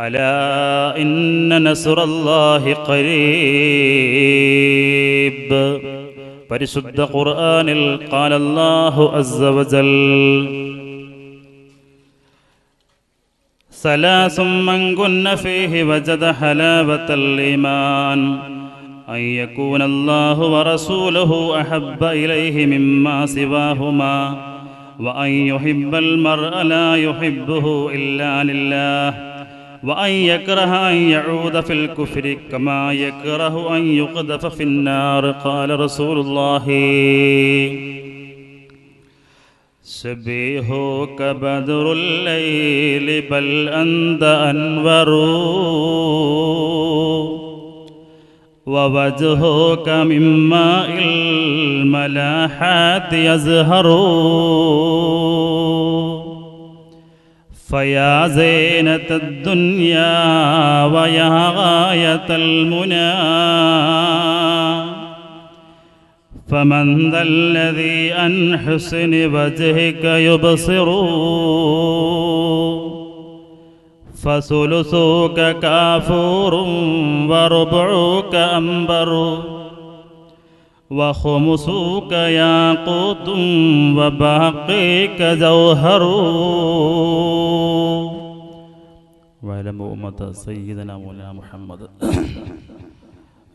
അലാ ഇന്ന നസ്റല്ലാഹി ഖരീബ്. പരിശുദ്ധ ഖുർആനിൽ ഖാലല്ലാഹു അസ്സ വജൽ സലാസും മൻ കുന്ന ഫീഹി വജദ ഹലാവത്തൽ ഈമാൻ അൻ യകൂനല്ലാഹു വറസൂലുഹു അഹബ്ബ ഇലൈഹി മിമ്മാ സിവാഹുമാ വഅൻ യുഹിബ്ബൽ മർഅ ലാ യുഹിബ്ബുഹു ഇല്ലാ ലില്ലാഹ് وأن يكره أن يعود في الكفر كما يكره أن يقذف في النار. قال رسول الله شبيهك بدر الليل بل أنت أنور ووجهك من ماء الملاحات يزهر فيا زينة الدنيا ويا غاية المنى فمن ذا الذي عن حسن وجهك يبصر فثلثك كافور وربعك أنبر وخمسك ياقوت وباقيك جوهر. വഅലമു ഉമ്മത സയ്യിദന മൗലാന മുഹമ്മദ്.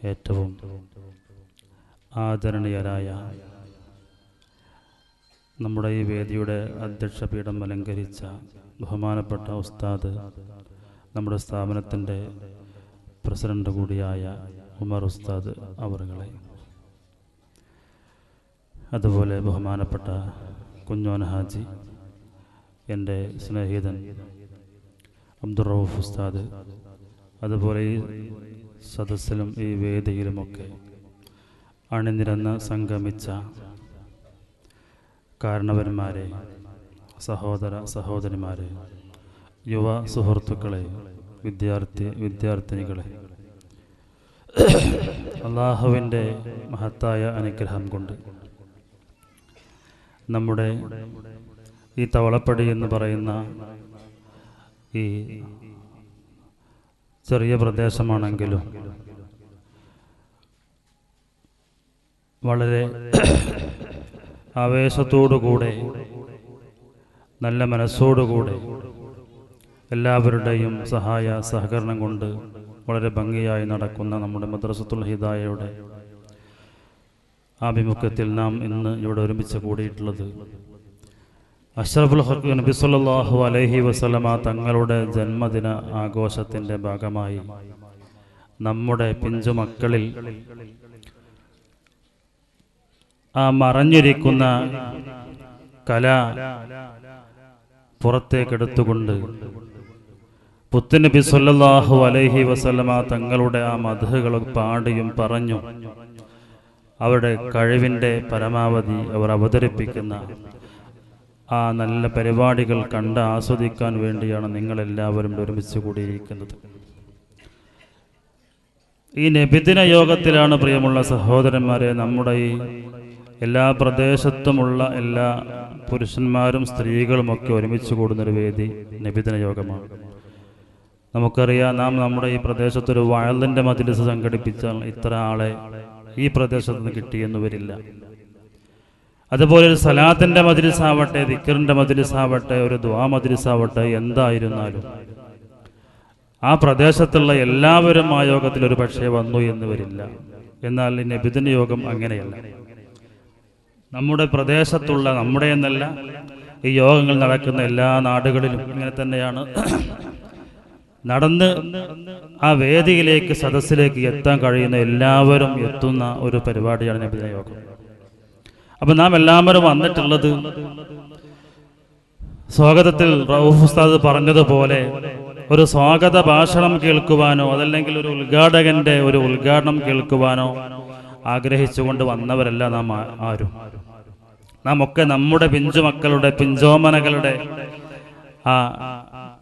ഏറ്റവും ആദരണീയരായ നമ്മുടെ ഈ വേദിയുടെ അധ്യക്ഷപീഠം അലങ്കരിച്ച ബഹുമാനപ്പെട്ട ഉസ്താദ്, നമ്മുടെ സ്ഥാപനത്തിൻ്റെ പ്രസിഡന്റ് കൂടിയായ ഉമർ ഉസ്താദ് അവറുകളെ, അതുപോലെ ബഹുമാനപ്പെട്ട കുഞ്ഞോൻ ഹാജി, എൻ്റെ സ്നേഹിതൻ അബ്ദുറൌഫ് ഉസ്താദ്, അതുപോലെ ഈ സദസ്സിലും ഈ വേദിയിലുമൊക്കെ അണിനിരന്ന് സംഗമിച്ച കാരണവന്മാരെ, സഹോദര സഹോദരിമാരെ, യുവ സുഹൃത്തുക്കളെ, വിദ്യാർത്ഥിനികളെ, അള്ളാഹുവിൻ്റെ മഹത്തായ അനുഗ്രഹം കൊണ്ട് നമ്മുടെ ഈ തവളപ്പടി എന്ന് പറയുന്ന ഈ ചെറിയ പ്രദേശമാണെങ്കിലും വളരെ ആവേശത്തോടുകൂടെ, നല്ല മനസ്സോടുകൂടെ, എല്ലാവരുടെയും സഹായ സഹകരണം കൊണ്ട് വളരെ ഭംഗിയായി നടക്കുന്ന നമ്മുടെ മദ്രസത്തുൽ ഹിദായയുടെ ആഭിമുഖ്യത്തിൽ നാം ഇന്ന് ഇവിടെ ഒരുമിച്ച് കൂടിയിട്ടുള്ളത് അഷ്റഫുൽ ഖൽഖ് നബി സല്ലല്ലാഹു അലൈഹി വസല്ലമ തങ്ങളുടെ ജന്മദിന ആഘോഷത്തിൻ്റെ ഭാഗമായി നമ്മുടെ പിഞ്ചുമക്കളിൽ ആ മറഞ്ഞിരിക്കുന്ന കല പുറത്തേക്കെടുത്തുകൊണ്ട് പുത്തുനബി സല്ലല്ലാഹു അലൈഹി വസല്ലമ തങ്ങളുടെ ആ മദ്ഹുകൾ പാടിയും പറഞ്ഞു അവരുടെ കഴിവിൻ്റെ പരമാവധി അവർ അവതരിപ്പിക്കുന്ന ആ നല്ല പരിപാടികൾ കണ്ട് ആസ്വദിക്കാൻ വേണ്ടിയാണ് നിങ്ങളെല്ലാവരും ഒരുമിച്ച് കൂടിയിരിക്കുന്നത്. ഈ നബിദിന യോഗത്തിലാണ് പ്രിയമുള്ള സഹോദരന്മാരെ, നമ്മുടെ ഈ എല്ലാ പ്രദേശത്തുമുള്ള എല്ലാ പുരുഷന്മാരും സ്ത്രീകളുമൊക്കെ ഒരുമിച്ച് കൂടുന്നൊരു വേദി നബിദിന യോഗമാണ്. നമുക്കറിയാം, നാം നമ്മുടെ ഈ പ്രദേശത്തൊരു വഅലിൻ്റെ മജ്‌ലിസ് സംഘടിപ്പിച്ചാൽ ഇത്ര ആളെ ഈ പ്രദേശത്ത് നിന്ന് കിട്ടിയെന്ന് വരില്ല. അതുപോലെ ഒരു സലാത്തിൻ്റെ മജ്‌ലിസ് ആവട്ടെ, ദിക്റിൻ്റെ മജ്‌ലിസ് ആവട്ടെ, ഒരു ദുആ മജ്‌ലിസ് ആവട്ടെ, എന്തായിരുന്നാലും ആ പ്രദേശത്തുള്ള എല്ലാവരും ആ യോഗത്തിൽ ഒരു പക്ഷേ വന്നു എന്ന് വരില്ല. എന്നാൽ ഈ നബിദിന യോഗം അങ്ങനെയല്ല. നമ്മുടെ പ്രദേശത്തുള്ള, നമ്മുടെ എന്നല്ല, ഈ യോഗങ്ങൾ നടക്കുന്ന എല്ലാ നാടുകളിലും ഇങ്ങനെ തന്നെയാണ്. നടന്ന് ആ വേദിയിലേക്ക്, സദസ്സിലേക്ക് എത്താൻ കഴിയുന്ന എല്ലാവരും എത്തുന്ന ഒരു പരിപാടിയാണ് നബിദിന യോഗം. അപ്പം നാം എല്ലാവരും വന്നിട്ടുള്ളത് സ്വാഗതത്തിൽ റഊഫ് ഉസ്താദ് പറഞ്ഞതുപോലെ ഒരു സ്വാഗത ഭാഷണം കേൾക്കുവാനോ അതല്ലെങ്കിൽ ഒരു ഉദ്ഘാടകന്റെ ഒരു ഉദ്ഘാടനം കേൾക്കുവാനോ ആഗ്രഹിച്ചുകൊണ്ട് വന്നവരല്ല നാം ആരും. നാം ഒക്കെ നമ്മുടെ പിഞ്ചുമക്കളുടെ, പിഞ്ചോമനകളുടെ ആ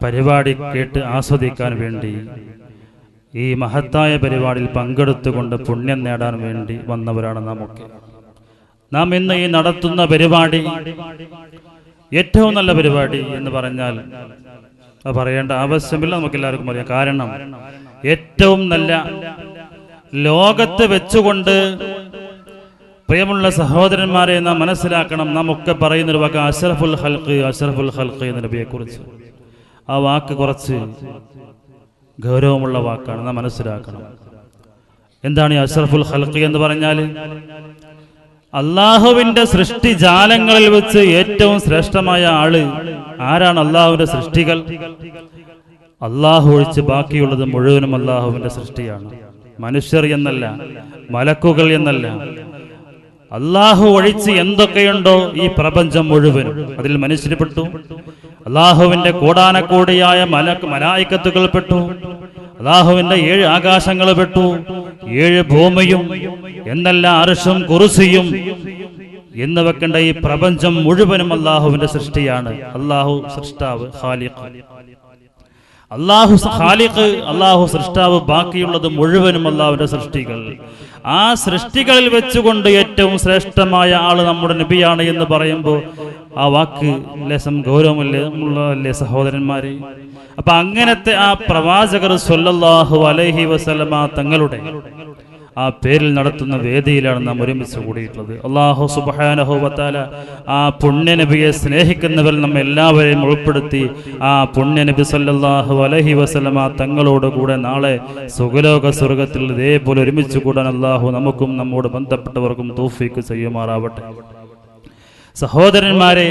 പരിപാടി കേട്ട് ആസ്വദിക്കാൻ വേണ്ടി, ഈ മഹത്തായ പരിപാടിയിൽ പങ്കെടുത്തുകൊണ്ട് പുണ്യം നേടാൻ വേണ്ടി വന്നവരാണ് നാം ഒക്കെ. നാം ഇന്ന് ഈ നടത്തുന്ന പരിപാടി ഏറ്റവും നല്ല പരിപാടി എന്ന് പറഞ്ഞാൽ അത് പറയേണ്ട ആവശ്യമില്ല, നമുക്കെല്ലാവർക്കും അറിയാം. കാരണം ഏറ്റവും നല്ല ലോകത്ത് വെച്ചുകൊണ്ട് പ്രിയമുള്ള സഹോദരന്മാരെ നാം മനസ്സിലാക്കണം. നമുക്ക് പറയുന്നൊരു വാക്ക് അഷ്റഫുൽ ഖൽഖ് എന്ന നബിയെ കുറിച്ച്. ആ വാക്ക് കുറച്ച് ഗൗരവമുള്ള വാക്കാണ്, നാം മനസ്സിലാക്കണം. എന്താണ് ഈ അഷ്റഫുൽ ഖൽഖ് എന്ന് പറഞ്ഞാൽ? അള്ളാഹുവിന്റെ സൃഷ്ടിജാലങ്ങളിൽ വെച്ച് ഏറ്റവും ശ്രേഷ്ഠമായ ആള് ആരാണ്? അള്ളാഹുവിന്റെ സൃഷ്ടികൾ. അള്ളാഹു ഒഴിച്ച് ബാക്കിയുള്ളത് മുഴുവനും അള്ളാഹുവിന്റെ സൃഷ്ടിയാണ്. മനുഷ്യർ എന്നല്ല, മലക്കുകൾ എന്നല്ല, അള്ളാഹു ഒഴിച്ച് എന്തൊക്കെയുണ്ടോ ഈ പ്രപഞ്ചം മുഴുവനും, അതിൽ മനുഷ്യർപ്പെട്ടു, അള്ളാഹുവിന്റെ കോടാനക്കോടിയായ മലായിക്കത്തുകൾ പെട്ടു, അള്ളാഹുവിന്റെ 7 ആകാശങ്ങൾ പെട്ടു, 7 ഭൂമിയും എന്നല്ല അർശും കുർസിയും എന്ന് വെക്കേണ്ട ഈ പ്രപഞ്ചം മുഴുവനും അള്ളാഹുവിന്റെ സൃഷ്ടിയാണ്. അള്ളാഹു സൃഷ്ടാവ്, ഖാലിഖ്. അള്ളാഹു ഖാലിഖ്, അള്ളാഹു സൃഷ്ടാവ്, ബാക്കിയുള്ളത് മുഴുവനും അള്ളാഹുവിന്റെ സൃഷ്ടികൾ. ആ സൃഷ്ടികളിൽ വെച്ചുകൊണ്ട് ഏറ്റവും ശ്രേഷ്ഠമായ ആള് നമ്മുടെ നബിയാണ് എന്ന് പറയുമ്പോൾ ആ വാക്ക് ലേശം ഗൗരവമല്ലേ സഹോദരന്മാരെ? അപ്പൊ അങ്ങനത്തെ ആ പ്രവാചകർ സ്വല്ലല്ലാഹു അലൈഹി വസല്ലമ തങ്ങളുടെ ആ പേരിൽ നടത്തുന്ന വേദിയിലാണ് നാം ഒരുമിച്ച് കൂടിയിട്ടുള്ളത്. അല്ലാഹു സുബ്ഹാനഹു വ തആല ആ പുണ്യനബിയെ സ്നേഹിക്കുന്നവർ നമ്മെ എല്ലാവരെയും ഉൾപ്പെടുത്തി ആ പുണ്യനബി സല്ലല്ലാഹു അലൈഹി വസല്ലമ തങ്ങളോട് കൂടെ നാളെ സുഖലോക സ്വർഗത്തിൽ ഇതേപോലെ ഒരുമിച്ച് കൂടാൻ അല്ലാഹു നമുക്കും നമ്മോട് ബന്ധപ്പെട്ടവർക്കും തൗഫീഖ് ചെയ്യുമാറാവട്ടെ. സഹോദരന്മാരെ,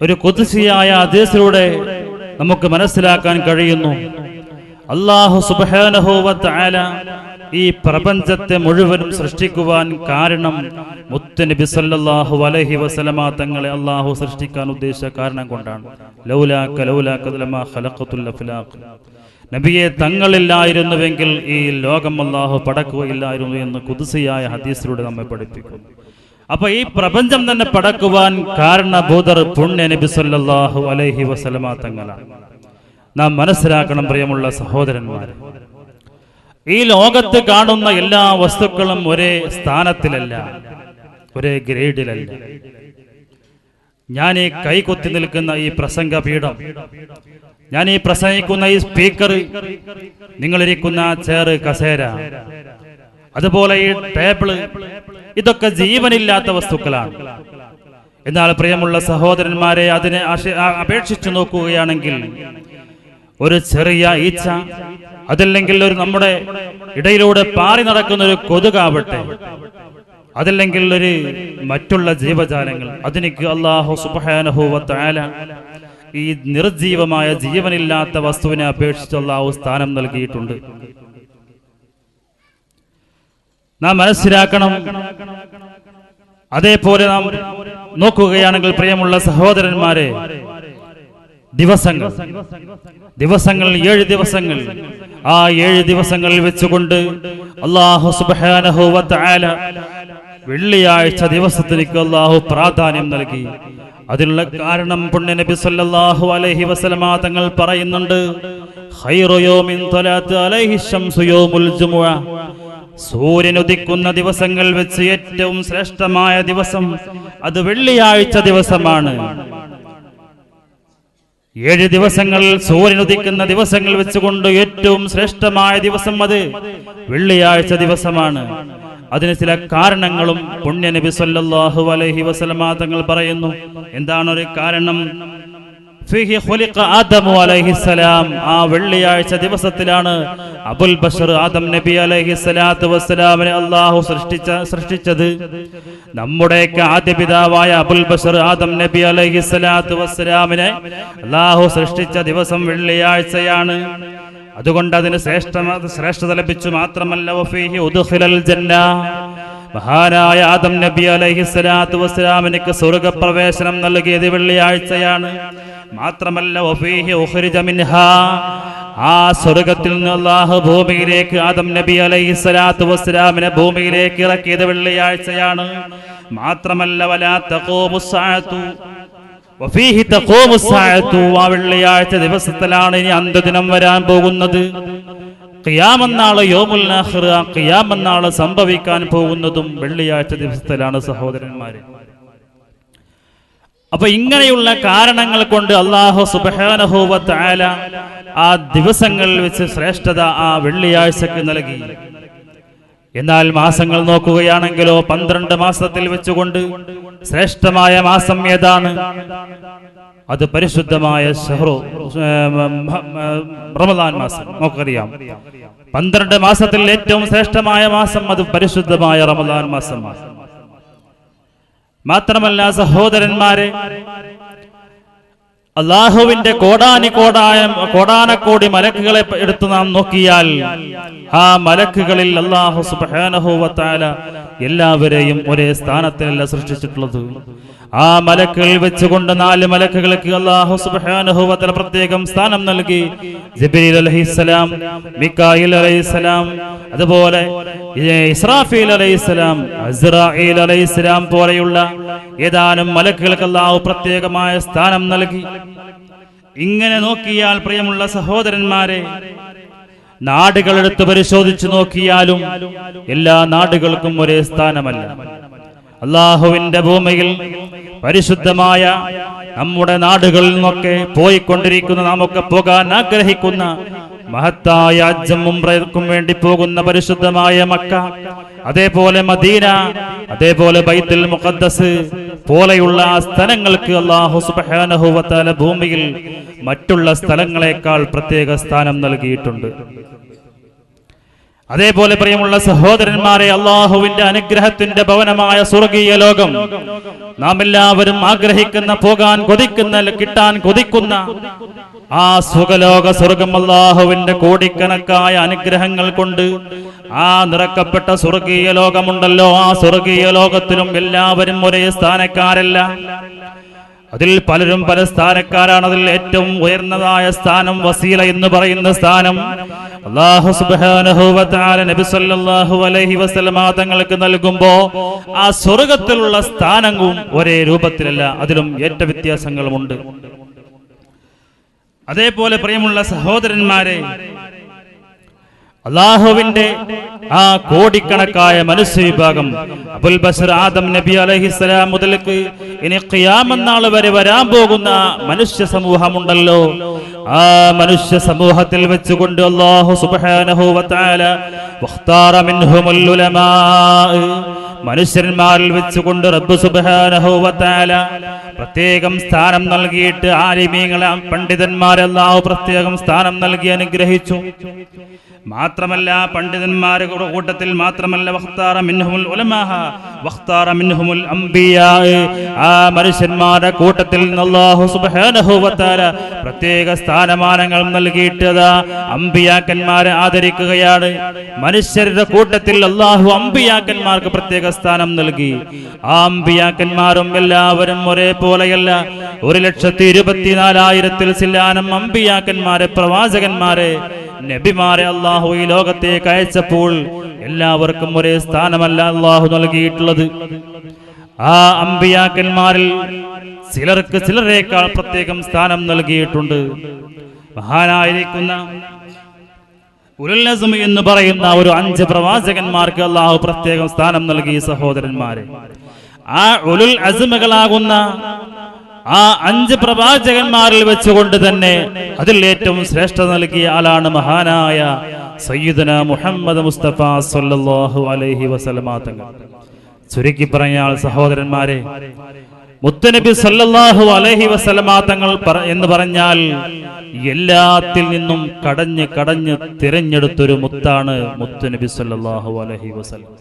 ഒരു ഖുദ്സിയായ ഹദീസിലൂടെ നമുക്ക് മനസ്സിലാക്കാൻ കഴിയുന്നു, അല്ലാഹു സുബ്ഹാനഹു വ തആല ഈ പ്രപഞ്ചത്തെ മുഴുവനും സൃഷ്ടിക്കുവാൻ കാരണം മുത്തുനബി സല്ലല്ലാഹു അലൈഹി വസല്ലമ തങ്ങളെ അല്ലാഹു സൃഷ്ടിക്കാൻ ഉദ്ദേശിച്ച കാരണം കൊണ്ടാണ്. ലൗലാക ലമാ ഖലഖതുൽ അഫ്ലാഖ്. നബിയെ തങ്ങളില്ലായിരുന്നുവെങ്കിൽ ഈ ലോകം അല്ലാഹു പടക്കുകയില്ലായിരുന്നു എന്ന് ഖുദ്സിയായ ഹദീസിലൂടെ നമ്മെ പഠിപ്പിക്കുന്നു. അപ്പൊ ഈ പ്രപഞ്ചം തന്നെ പടക്കുവാൻ കാരണഭൂതർ പുണ്യ നബി സല്ലല്ലാഹു അലൈഹി വസല്ലമ തങ്ങളാണ്. നാം മനസ്സിലാക്കണം പ്രിയമുള്ള സഹോദരന്മാരെ, ഈ ലോകത്ത് കാണുന്ന എല്ലാ വസ്തുക്കളും ഒരേ സ്ഥാനത്തിലല്ല, ഒരേ ഗ്രേഡിലല്ല. ഞാൻ ഈ കൈകൊത്തി നിൽക്കുന്ന ഈ പ്രസംഗ പീഠം, ഞാൻ ഈ പ്രസംഗിക്കുന്ന ഈ സ്പീക്കർ, നിങ്ങളിരിക്കുന്ന ചെയറ്, കസേര, അതുപോലെ ഈ ടേബിള്, ഇതൊക്കെ ജീവനില്ലാത്ത വസ്തുക്കളാണ്. എന്നാൽ പ്രിയമുള്ള സഹോദരന്മാരെ, അതിനെ അപേക്ഷിച്ചു നോക്കുകയാണെങ്കിൽ ഒരു ചെറിയ ഈച്ച, അതല്ലെങ്കിൽ ഒരു നമ്മുടെ ഇടയിലൂടെ പാറി നടക്കുന്ന ഒരു കൊതുകാവട്ടെ, അതല്ലെങ്കിൽ ഒരു മറ്റുള്ള ജീവജാലങ്ങൾ, അതിനേക്ക് അല്ലാഹു സുബ്ഹാനഹു വ തആല ഈ നിർജീവമായ ജീവനില്ലാത്ത വസ്തുവിനെ അപേക്ഷിച്ച് അല്ലാഹു സ്ഥാനം നൽകിയിട്ടുണ്ട്. നാം മനസ്സിലാക്കണം. അതേപോലെ നാം നോക്കുകയാണെങ്കിൽ പ്രിയമുള്ള സഹോദരന്മാരെ, ദിവസങ്ങൾ 7 ദിവസങ്ങൾ, ആ 7 ദിവസങ്ങളിൽ വെച്ചുകൊണ്ട് അല്ലാഹു സുബ്ഹാനഹു വ തആല വെള്ളിയാഴ്ച ദിവസത്തിലേക്ക് അല്ലാഹു പ്രാധാന്യം നൽകി. അതിനുള്ള കാരണം പുണ്യ നബി സല്ലല്ലാഹു അലൈഹി വസല്ലമ തങ്ങൾ പറയുന്നുണ്ട്, ഖൈറു യൗമിൻ തലഅത് അലൈഹി ശംസു യൗമുൽ ജുമുഅ. സൂര്യൻ ഉദിക്കുന്ന ദിവസങ്ങൾ വെച്ച് ഏറ്റവും ശ്രേഷ്ഠമായ ദിവസം അത് വെള്ളിയാഴ്ച ദിവസമാണ്. 7 ദിവസങ്ങളിൽ സൂര്യൻ ഉദിക്കുന്ന ദിവസങ്ങൾ വെച്ചുകൊണ്ട് ഏറ്റവും ശ്രേഷ്ഠമായ ദിവസം അത് വെള്ളിയാഴ്ച ദിവസമാണ്. അതിന് ചില കാരണങ്ങളും പുണ്യ നബി സല്ലല്ലാഹു അലൈഹി വസല്ലമ തങ്ങൾ പറയുന്നു. എന്താണ് ഒരു കാരണം? ഫീഹി ഖുലിഖ ആദമു അലൈഹിസ്സലാം. ആ വെള്ളിയാഴ്ച ദിവസത്തിലാണ് അബുൽ ബശർ ആദം നബി അലൈഹിസ്സലാത്തു വസ്സലാമിനെ അല്ലാഹു സൃഷ്ടിച്ചത്. നമ്മുടെയൊക്കെ ആദ്യ പിതാവായ അബുൽ ബശർ ആദം നബി അലൈഹിസ്സലാത്തു വസ്സലാമിനെ അല്ലാഹു സൃഷ്ടിച്ച ദിവസം വെള്ളിയാഴ്ചയാണ്. അതുകൊണ്ട് അതിന് ശ്രേഷ്ഠത ലഭിച്ചു. മാത്രമല്ല വഫീഹി ഉദ്ഖിലൽ ജന്ന. മഹാനായ ആദം നബി അലൈഹിസ്സലാത്തു വസ്സലാമിന് സ്വർഗ്ഗപ്രവേശനം നൽകിയത് വെള്ളിയാഴ്ചയാണ്. മാത്രമല്ല വഫീഹി ഉഖ്രിജ മിൻഹാ. ആ സ്വർഗ്ഗത്തിൽ നിന്ന് അല്ലാഹു ഭൂമിയിലേക്ക് ആദം നബി അലൈഹിസ്സലാത്തു വസ്സലാമിനെ ഭൂമിയിലേക്ക് ഇറക്കിയത് വെള്ളിയാഴ്ചയാണ്. മാത്രമല്ല വലാ തഖൂമുസ്സാഅതു വഫീഹി തഖൂമുസ്സാഅതു. ആ വെള്ളിയാഴ്ച ദിവസത്തിലാണ് ഇനി അന്ത്യദിനം വരാൻ പോകുന്നത്. ഖിയാമത്ത് യൗമുൽ ആഖിറ, ഖിയാമത്ത് സംഭവിക്കാൻ പോകുന്നതും വെള്ളിയാഴ്ച ദിവസത്തിലാണ് സഹോദരന്മാരെ. അപ്പൊ ഇങ്ങനെയുള്ള കാരണങ്ങൾ കൊണ്ട് അല്ലാഹു സുബ്ഹാനഹു വ തആല ആ ദിവസങ്ങളിൽ വെച്ച് ശ്രേഷ്ഠത ആ വെള്ളിയാഴ്ചക്ക് നൽകി. എന്നാൽ മാസങ്ങൾ നോക്കുകയാണെങ്കിലോ 12 മാസത്തിൽ വെച്ചുകൊണ്ട് ശ്രേഷ്ഠമായ മാസം ഏതാണ്? അത് പരിശുദ്ധമായ റമദാൻ മാസം. നമുക്കറിയാം 12 മാസത്തിൽ ഏറ്റവും ശ്രേഷ്ഠമായ മാസം അത് പരിശുദ്ധമായ റമദാൻ മാസമാണ്. മാത്രമല്ല സഹോദരന്മാരെ, അല്ലാഹുവിന്റെ കോടാനക്കോടി മലക്കുകളെ എടുത്തു നാം നോക്കിയാൽ ആ മലക്കുകളിൽ അല്ലാഹു സുബ്ഹാനഹു വ തആല എല്ലാവരെയും ഒരേ സ്ഥാനത്തിലല്ല സൃഷ്ടിച്ചിട്ടുള്ളത്. ആ മലക്കുകൾ വെച്ചുകൊണ്ട് 4 മലക്കുകൾക്ക് അല്ലാഹു സുബ്ഹാനഹു വ തആല പ്രത്യേകം സ്ഥാനം നൽകി. ജിബ്രീൽ അലൈഹിസ്സലാം, മികായിൽ അലൈഹിസ്സലാം, അതുപോലെ ഇസ്രാഫീൽ അലൈഹിസ്സലാം, അസ്റാഈൽ അലൈഹിസ്സലാം പോലെയുള്ള ഏതാനും മലക്കുകൾക്ക് അല്ലാഹു പ്രത്യേകമായ സ്ഥാനം നൽകി. ഇങ്ങനെ നോക്കിയാൽ പ്രിയമുള്ള സഹോദരന്മാരെ, നാടുകളെടുത്ത് പരിശോധിച്ചു നോക്കിയാലും എല്ലാ നാടുകൾക്കും ഒരേ സ്ഥാനമല്ല. അല്ലാഹുവിന്റെ ഭൂമിയിൽ പരിശുദ്ധമായ നമ്മുടെ നാടുകളിൽ നിന്നൊക്കെ പോയിക്കൊണ്ടിരിക്കുന്ന, നാമൊക്കെ പോകാൻ ആഗ്രഹിക്കുന്ന മഹത്തായ ഹജ്ജും ഉംറയ്ക്കും വേണ്ടി പോകുന്ന പരിശുദ്ധമായ മക്ക, അതേപോലെ മദീന, അതേപോലെ ബൈത്തുൽ മുഖദ്ദസ് പോലെയുള്ള ആ സ്ഥലങ്ങൾക്ക് അല്ലാഹു സുബ്ഹാനഹു വ തആല ഭൂമിയിൽ മറ്റുള്ള സ്ഥലങ്ങളെക്കാൾ പ്രത്യേക സ്ഥാനം നൽകിയിട്ടുണ്ട്. അതേപോലെ പ്രിയമുള്ള സഹോദരന്മാരെ, അല്ലാഹുവിന്റെ അനുഗ്രഹത്തിന്റെ ഭവനമായ സ്വർഗീയ ലോകം, നാം എല്ലാവരും ആഗ്രഹിക്കുന്ന, പോകാൻ കൊതിക്കുന്ന, കിട്ടാൻ കൊതിക്കുന്ന ആ സുഖലോക സ്വർഗം, അല്ലാഹുവിന്റെ കോടിക്കണക്കായ അനുഗ്രഹങ്ങൾ കൊണ്ട് ആ നിറക്കപ്പെട്ട സ്വർഗീയ ലോകമുണ്ടല്ലോ, ആ സ്വർഗീയ ലോകത്തിലും എല്ലാവരും ഒരേ സ്ഥാനക്കാരല്ല. അതിൽ പലരും പല സ്ഥാനക്കാരാണ്. അതിൽ ഏറ്റവും ഉയർന്നതായ സ്ഥാനം, വസീല എന്ന് പറയുന്ന സ്ഥാനം, അല്ലാഹു സുബ്ഹാനഹു വ തആല നബി സല്ലല്ലാഹു അലൈഹി വസല്ലമ തങ്ങൾക്ക് നൽകുമ്പോൾ ആ സ്വർഗ്ഗത്തിലുള്ള സ്ഥാനവും ഒരേ രൂപത്തിലല്ല, അതിലും ഏറ്റ വ്യത്യാസങ്ങളുമുണ്ട്. അതേപോലെ പ്രിയമുള്ള സഹോദരന്മാരെ, അല്ലാഹുവിന്റെ ആ കോടിക്കണക്കായ മനുഷ്യ വിഭാഗം, അബുൽ ബശർ ആദം നബി അലൈഹിസ്സലാം മുതൽക്ക് ഇനി ഖിയാമത്ത് നാൾ വരെ വരാൻ പോകുന്ന മനുഷ്യ സമൂഹമുണ്ടല്ലോ, ആ മനുഷ്യ സമൂഹത്തിൽ വെച്ചുകൊണ്ട് അല്ലാഹു സുബ്ഹാനഹു വ തആല വഖ്താറ മിൻഹുൽ ഉലമാ, മനുഷ്യന്മാരിൽ വെച്ചുകൊണ്ട് റബ്ബ് സുബ്ഹാനഹു വ തആല പ്രത്യേകം സ്ഥാനം നൽകിയിട്ട് ആലിമീങ്ങളെ, പണ്ഡിതന്മാരെ അല്ലാഹു പ്രത്യേകം സ്ഥാനം നൽകി അനുഗ്രഹിച്ചു. മാത്രമല്ല പണ്ഡിതന്മാരുടെ കൂട്ടത്തിൽ മാത്രമല്ല, വഖ്താറ മിൻഹുൽ ഉലമാഹ വഖ്താറ മിൻഹുൽ അംബിയാ, ആ മനുഷ്യന്മാരുടെ കൂട്ടത്തിൽ അല്ലാഹു സുബ്ഹാനഹു വ തആല പ്രത്യേക സ്ഥാനമാനങ്ങൾ നൽകിയിട്ട് അംബിയാക്കന്മാരെ ആദരിക്കുകയാണ്. മനുഷ്യരുടെ കൂട്ടത്തിൽ അല്ലാഹു അംബിയാക്കന്മാർക്ക് പ്രത്യേക സ്ഥാനം നൽകി. ആ അംബിയാക്കന്മാരും എല്ലാവരും ഒരേപോലെയല്ല. 1,24,000 ചില്ലാനം അംബിയാക്കന്മാരെ, പ്രവാചകന്മാരെ, നബിമാരെ അല്ലാഹു ഈ ലോകത്തേക്ക് അയച്ചപ്പോൾ എല്ലാവർക്കും ഒരേ സ്ഥാനമല്ല അല്ലാഹു നൽകിയിട്ടുള്ളത്. ആ അംബിയാക്കന്മാരിൽ ചിലർക്ക് ചിലരേക്കാൾ പ്രത്യേകം സ്ഥാനം നൽകിയിട്ടുണ്ട്. മഹാനായിരിക്കുന്ന ഉലുൽ അസ്മി എന്ന് പറയുന്ന ഒരു 5 പ്രവാചകന്മാർക്ക് അല്ലാഹു പ്രത്യേകം സ്ഥാനം നൽകി. സഹോദരന്മാരെ, ആ ഉലുൽ അസ്മുകളാകുന്ന ആ 5 പ്രവാചകന്മാരിൽ വെച്ചുകൊണ്ട് തന്നെ അതിൽ ഏറ്റവും ശ്രേഷ്ഠത നൽകിയ ആളാണ് മഹാനായ സയ്യിദുന മുഹമ്മദ് മുസ്തഫ സല്ലല്ലാഹു അലൈഹി വസല്ലമ തങ്ങൾ. ചുരുക്കി പറഞ്ഞാൽ സഹോദരന്മാരെ, മുത്തുനബി സല്ലല്ലാഹു അലൈഹി വസല്ലമ തങ്ങൾ എന്ന് പറഞ്ഞാൽ എല്ലാത്തിൽ നിന്നും കടഞ്ഞ് തിരഞ്ഞെടുത്തൊരു മുത്താണ് മുത്തുനബി സല്ലല്ലാഹു അലൈഹി വസല്ലം.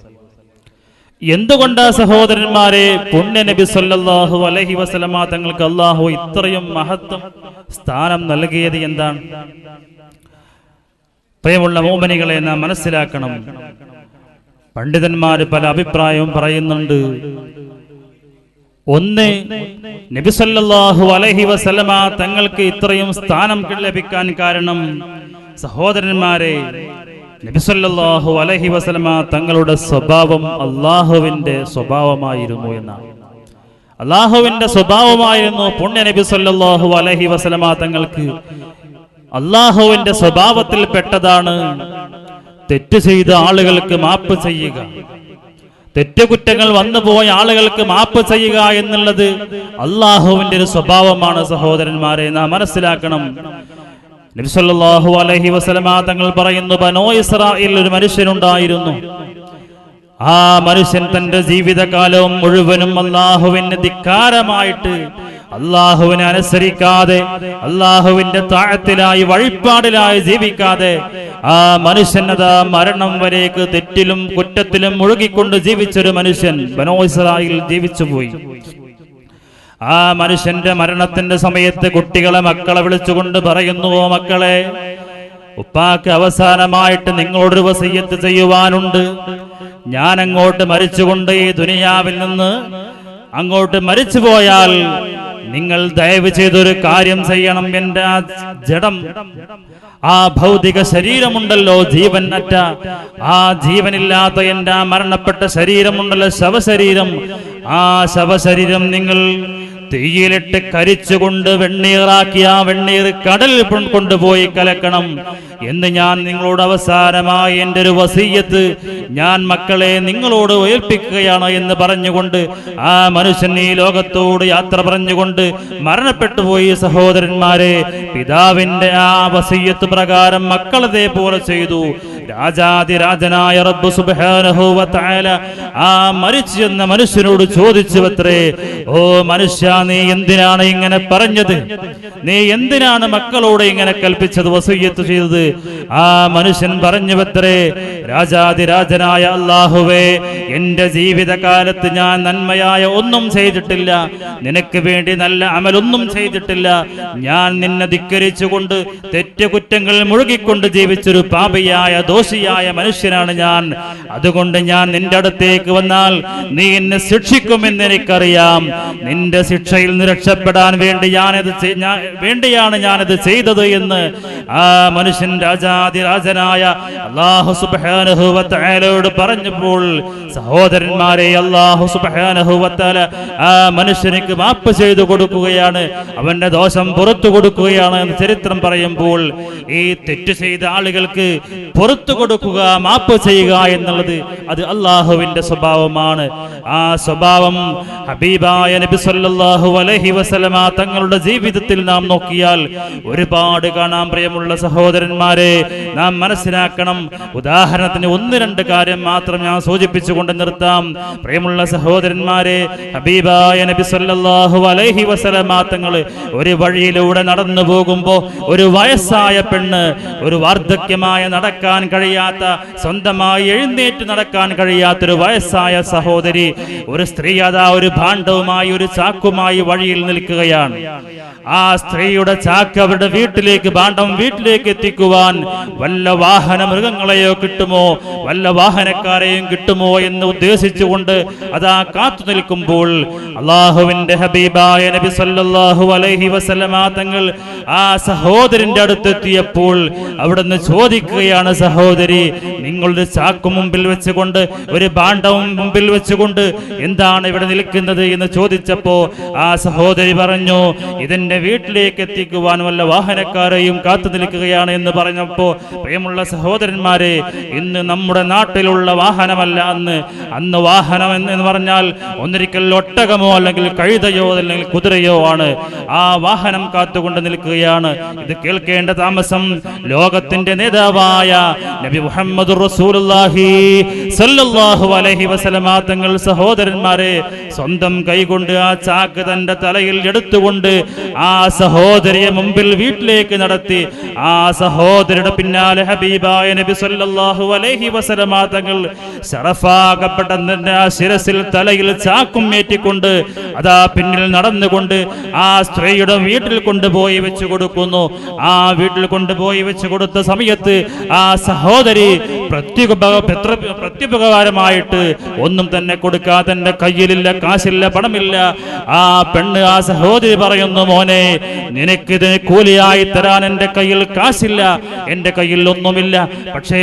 എന്തുകൊണ്ടാ സഹോദരന്മാരെ പുണ്യ നബി സല്ലല്ലാഹു അലൈഹി വസല്ലമ തങ്ങൾക്ക് അല്ലാഹു ഇത്രയും മഹത്വം സ്ഥാനം നൽകിയത് എന്താണ്? പ്രിയമുള്ള മുഅ്മിനീകളെ, നാം മനസ്സിലാക്കണം. പണ്ഡിതന്മാര് പല അഭിപ്രായവും പറയുന്നുണ്ട്. ഒന്ന്, നബി സല്ലല്ലാഹു അലൈഹി വസല്ലമ തങ്ങൾക്ക് ഇത്രയും സ്ഥാനം ലഭിക്കാൻ കാരണം സഹോദരന്മാരെ, നബി സല്ലല്ലാഹു അലൈഹി വസല്ലമ തങ്ങളുടെ സ്വഭാവം അല്ലാഹുവിന്റെ സ്വഭാവമായിരുന്നു എന്നാണ്. അല്ലാഹുവിന്റെ സ്വഭാവമായിരുന്നു പുണ്യ നബി സല്ലല്ലാഹു അലൈഹി വസല്ലമ തങ്ങൾക്ക്. അല്ലാഹുവിന്റെ സ്വഭാവത്തിൽ പെട്ടതാണ് തെറ്റ് ചെയ്ത ആളുകൾക്ക് മാപ്പ് ചെയ്യുക, തെറ്റുകുറ്റങ്ങൾ വന്നുപോയ ആളുകൾക്ക് മാപ്പ് ചെയ്യുക എന്നുള്ളത് അള്ളാഹുവിന്റെ ഒരു സ്വഭാവമാണ്. സഹോദരന്മാരെ, നാം മനസ്സിലാക്കണം. നബി സല്ലല്ലാഹു അലൈഹി വസല്ലമ തങ്ങൾ പറയുന്നു, ബനൂ ഇസ്രായേലിൽ ഒരു മനുഷ്യനുണ്ടായിരുന്നു. ആ മനുഷ്യൻ തന്റെ ജീവിതകാലവും മുഴുവനും അള്ളാഹുവിന് ധിക്കാരമായിട്ട്, അള്ളാഹുവിനെ അനുസരിക്കാതെ, അള്ളാഹുവിന്റെ താഴത്തിലായി വഴിപാടിലായി ജീവിക്കാതെ ആ മനുഷ്യനതാ മരണം വരേക്ക് തെറ്റിലും കുറ്റത്തിലും മുഴുകിക്കൊണ്ട് ജീവിച്ചൊരു മനുഷ്യൻ ബനൂ ഇസ്രായേൽ ജീവിച്ചുപോയി. ആ മനുഷ്യന്റെ മരണത്തിന്റെ സമയത്ത് മക്കളെ വിളിച്ചുകൊണ്ട് പറയുന്നു, ഓ മക്കളെ, ഉപ്പാക്ക് അവസാനമായിട്ട് നിങ്ങളോടൊരു വസിയ്യത്ത് ചെയ്യുവാനുണ്ട്. ഞാൻ അങ്ങോട്ട് മരിച്ചുകൊണ്ട് ഈ ദുനിയാവിൽ നിന്ന് അങ്ങോട്ട് മരിച്ചു പോയാൽ നിങ്ങൾ ദയവ് ചെയ്തൊരു കാര്യം ചെയ്യണം. എന്റെ ആ ജഡം, ആ ഭൗതിക ശരീരമുണ്ടല്ലോ, ജീവൻ അറ്റ ആ ജീവനില്ലാത്ത എന്റെ ആ മരണപ്പെട്ട ശരീരമുണ്ടല്ലോ, ശവശരീരം, ആ ശവശരീരം നിങ്ങൾ തീയിലിട്ട് കരിച്ചുകൊണ്ട് വെണ്ണീറാക്കി ആ വെണ്ണീർ കടലിൽ കൊണ്ടുപോയി കലക്കണം എന്ന് ഞാൻ നിങ്ങളോട് അവസാനമായി എൻ്റെ ഒരു വസിയ്യത്ത് ഞാൻ മക്കളെ നിങ്ങളോട് ഏൽപ്പിക്കുകയാണ് എന്ന് പറഞ്ഞുകൊണ്ട് ആ മനുഷ്യൻ ഈ ലോകത്തോട് യാത്ര പറഞ്ഞുകൊണ്ട് മരണപ്പെട്ടു പോയി. സഹോദരന്മാരെ, പിതാവിന്റെ ആ വസിയ്യത്ത് പ്രകാരം മക്കളതേ പോലെ ചെയ്തു. രാജാതിരാജനായ റബ്ബ് സുബ്ഹാനഹു വ തആല ആ മരിച്ചു എന്ന മനുഷ്യനോട് ചോദിച്ചുവത്രേ, ഓ മനുഷ്യ, നീ എന്തിനാണ് ഇങ്ങനെ പറഞ്ഞത്? നീ എന്തിനാണ് മക്കളോട് ഇങ്ങനെ കൽപ്പിച്ചത്, വസിയ്യത്ത് ചെയ്തത്? ആ മനുഷ്യൻ പറഞ്ഞുവത്രേ, രാജാതിരാജനായ അല്ലാഹുവേ, എന്റെ ജീവിതകാലത്ത് ഞാൻ നന്മയായ ഒന്നും ചെയ്തിട്ടില്ല, നിനക്ക് വേണ്ടി നല്ല അമലൊന്നും ചെയ്തിട്ടില്ല. ഞാൻ നിന്നെ ധിക്കരിച്ചുകൊണ്ട് തെറ്റുകുറ്റങ്ങൾ മുഴുകിക്കൊണ്ട് ജീവിച്ചൊരു പാപിയായ ദോഷിയായ മനുഷ്യനാണ് ഞാൻ. അതുകൊണ്ട് ഞാൻ നിന്റെ അടുത്തേക്ക് വന്നാൽ നീ എന്നെ ശിക്ഷിക്കുമെന്ന് എനിക്കറിയാം. നിന്റെ ശിക്ഷയിൽ നിന്ന് രക്ഷപ്പെടാൻ വേണ്ടിയാണ് ഞാനത് ചെയ്തത് എന്ന് ആ മനുഷ്യൻ രാജാതിരാജനായ അല്ലാഹു സുബ്ഹാനഹു വ തആലയോട് പറഞ്ഞപ്പോൾ, സഹോദരന്മാരെ, അല്ലാഹു സുബ്ഹാനഹു വ തആല ആ മനുഷ്യനിക്ക് മാപ്പ് ചെയ്തു കൊടുക്കുകയാണ്, അവന്റെ ദോഷം പുറത്തു കൊടുക്കുകയാണ് എന്ന് ചരിത്രം പറയുമ്പോൾ, ഈ തെറ്റ് ചെയ്ത ആളുകൾക്ക് പുറത്തു കൊടുക്കുക, മാപ്പ് ചെയ്യുക എന്നുള്ളത് അത് അള്ളാഹുവിന്റെ സ്വഭാവമാണ്. ആ സ്വഭാവം ഹബീബായ നബി സല്ലല്ലാഹു അലൈഹി വസല്ലമ തങ്ങളുടെ ജീവിതത്തിൽ നാം നോക്കിയാൽ ഒരുപാട് കാണാം. പ്രിയമുള്ള സഹോദരന്മാരെ, നാം മനസ്സിലാക്കണം. ഉദാഹരണത്തിന് ഒന്ന് രണ്ട് കാര്യം മാത്രം ഞാൻ സൂചിപ്പിച്ചുകൊണ്ട് നിർത്താം. പ്രിയമുള്ള സഹോദരന്മാരെ, ഹബീബായ നബി സല്ലല്ലാഹു അലൈഹി വസല്ലമ തങ്ങൾ ഒരു വഴിയിലൂടെ നടന്നു പോകുമ്പോൾ ഒരു വയസ്സായ പെണ്ണ്, ഒരു വാർദ്ധക്യമായ നടക്കാൻ കഴിയാത്ത, സ്വന്തമായി എഴുന്നേറ്റ് നടക്കാൻ കഴിയാത്തൊരു വയസ്സായ സഹോദരി, ഒരു സ്ത്രീ അതാ ഒരു ഭാണ്ഡവുമായി, ഒരു ചാക്കുമായി വഴിയിൽ നിൽക്കുകയാണ്. ആ സ്ത്രീയുടെ ചാക്ക് അവരുടെ വീട്ടിലേക്ക്, ഭാണ്ഡം വീട്ടിലേക്ക് എത്തിക്കുവാൻ വല്ല വാഹന മൃഗങ്ങളെയോ കിട്ടുമോ, വല്ല വാഹനക്കാരെയും കിട്ടുമോ എന്ന് ഉദ്ദേശിച്ചുകൊണ്ട് അതാ കാത്തു നിൽക്കുമ്പോൾ അള്ളാഹുവിന്റെ ഹബീബായ നബി സല്ലല്ലാഹു അലൈഹി വസല്ലമ തങ്ങൾ ആ സഹോദരന്റെ അടുത്തെത്തിയപ്പോൾ അവിടുന്ന് ചോദിക്കുകയാണ്, സഹോദരി, നിങ്ങളുടെ ചാക്ക് മുമ്പിൽ വെച്ചുകൊണ്ട്, ഒരു ഭാണ്ഡവും മുമ്പിൽ വെച്ചുകൊണ്ട് എന്താണ് ഇവിടെ നിൽക്കുന്നത് എന്ന് ചോദിച്ചപ്പോ ആ സഹോദരി പറഞ്ഞു, ഇതെന്റെ വീട്ടിലേക്ക് എത്തിക്കുവാൻ വല്ല വാഹനക്കാരെയും കാത്തു നിൽക്കുകയാണ് എന്ന് പറഞ്ഞപ്പോ, പ്രിയമുള്ള സഹോദരന്മാരെ, ഇന്ന് നമ്മുടെ നാട്ടിലുള്ള വാഹനമല്ല അന്ന് വാഹനം എന്ന് പറഞ്ഞാൽ ഒന്നിരിക്കൽ ഒട്ടകമോ അല്ലെങ്കിൽ കഴുതയോ അല്ലെങ്കിൽ കുതിരയോ ആണ്. ആ വാഹനം കാത്തുകൊണ്ട് നിൽക്കുകയാണ്. ഇത് കേൾക്കേണ്ട താമസം ലോകത്തിന്റെ നേതാവായ നബി മുഹമ്മദ് റസൂലുള്ളാഹി സ്വല്ലല്ലാഹു അലൈഹി വസല്ലമ തങ്ങൾ സഹോദരന്മാരെ സ്വന്തം കൈകൊണ്ട് ആ ചാക്ക് തന്റെ തലയിൽ എടുത്തുകൊണ്ട് ആ സഹോദരിയെ മുമ്പിൽ വീട്ടിലേക്ക് നടത്തി. ആ സഹോദരിയുടെ പിന്നാലെ ഹബീബായ നബി സല്ലല്ലാഹു അലൈഹി വസല്ലമ തങ്ങൾ ശറഫാകപ്പെട്ട ആ ശിരസിൽ തലയിൽ ചാക്കും ഏറ്റിക്കൊണ്ട് അതാ പിന്നിൽ നടന്നുകൊണ്ട് ആ സ്ത്രീയുടെ വീട്ടിൽ കൊണ്ടുപോയി വെച്ചു കൊടുക്കുന്നു. ആ വീട്ടിൽ കൊണ്ടുപോയി വെച്ചു കൊടുത്ത സമയത്ത് ആ സഹോദരി പ്രത്യുപകാരമായിട്ട് ഒന്നും തന്നെ കൊടുക്കാതെ, തന്റെ കയ്യിലില്ല, കാശില്ല, പണമില്ല. ആ പെണ്ണ്, ആ സഹോദരി പറയുന്നു, മോനെ, നിനക്കിത് കൂലിയായി തരാൻ എന്റെ കയ്യിൽ കാശില്ല, എന്റെ കയ്യിൽ ഒന്നുമില്ല. പക്ഷേ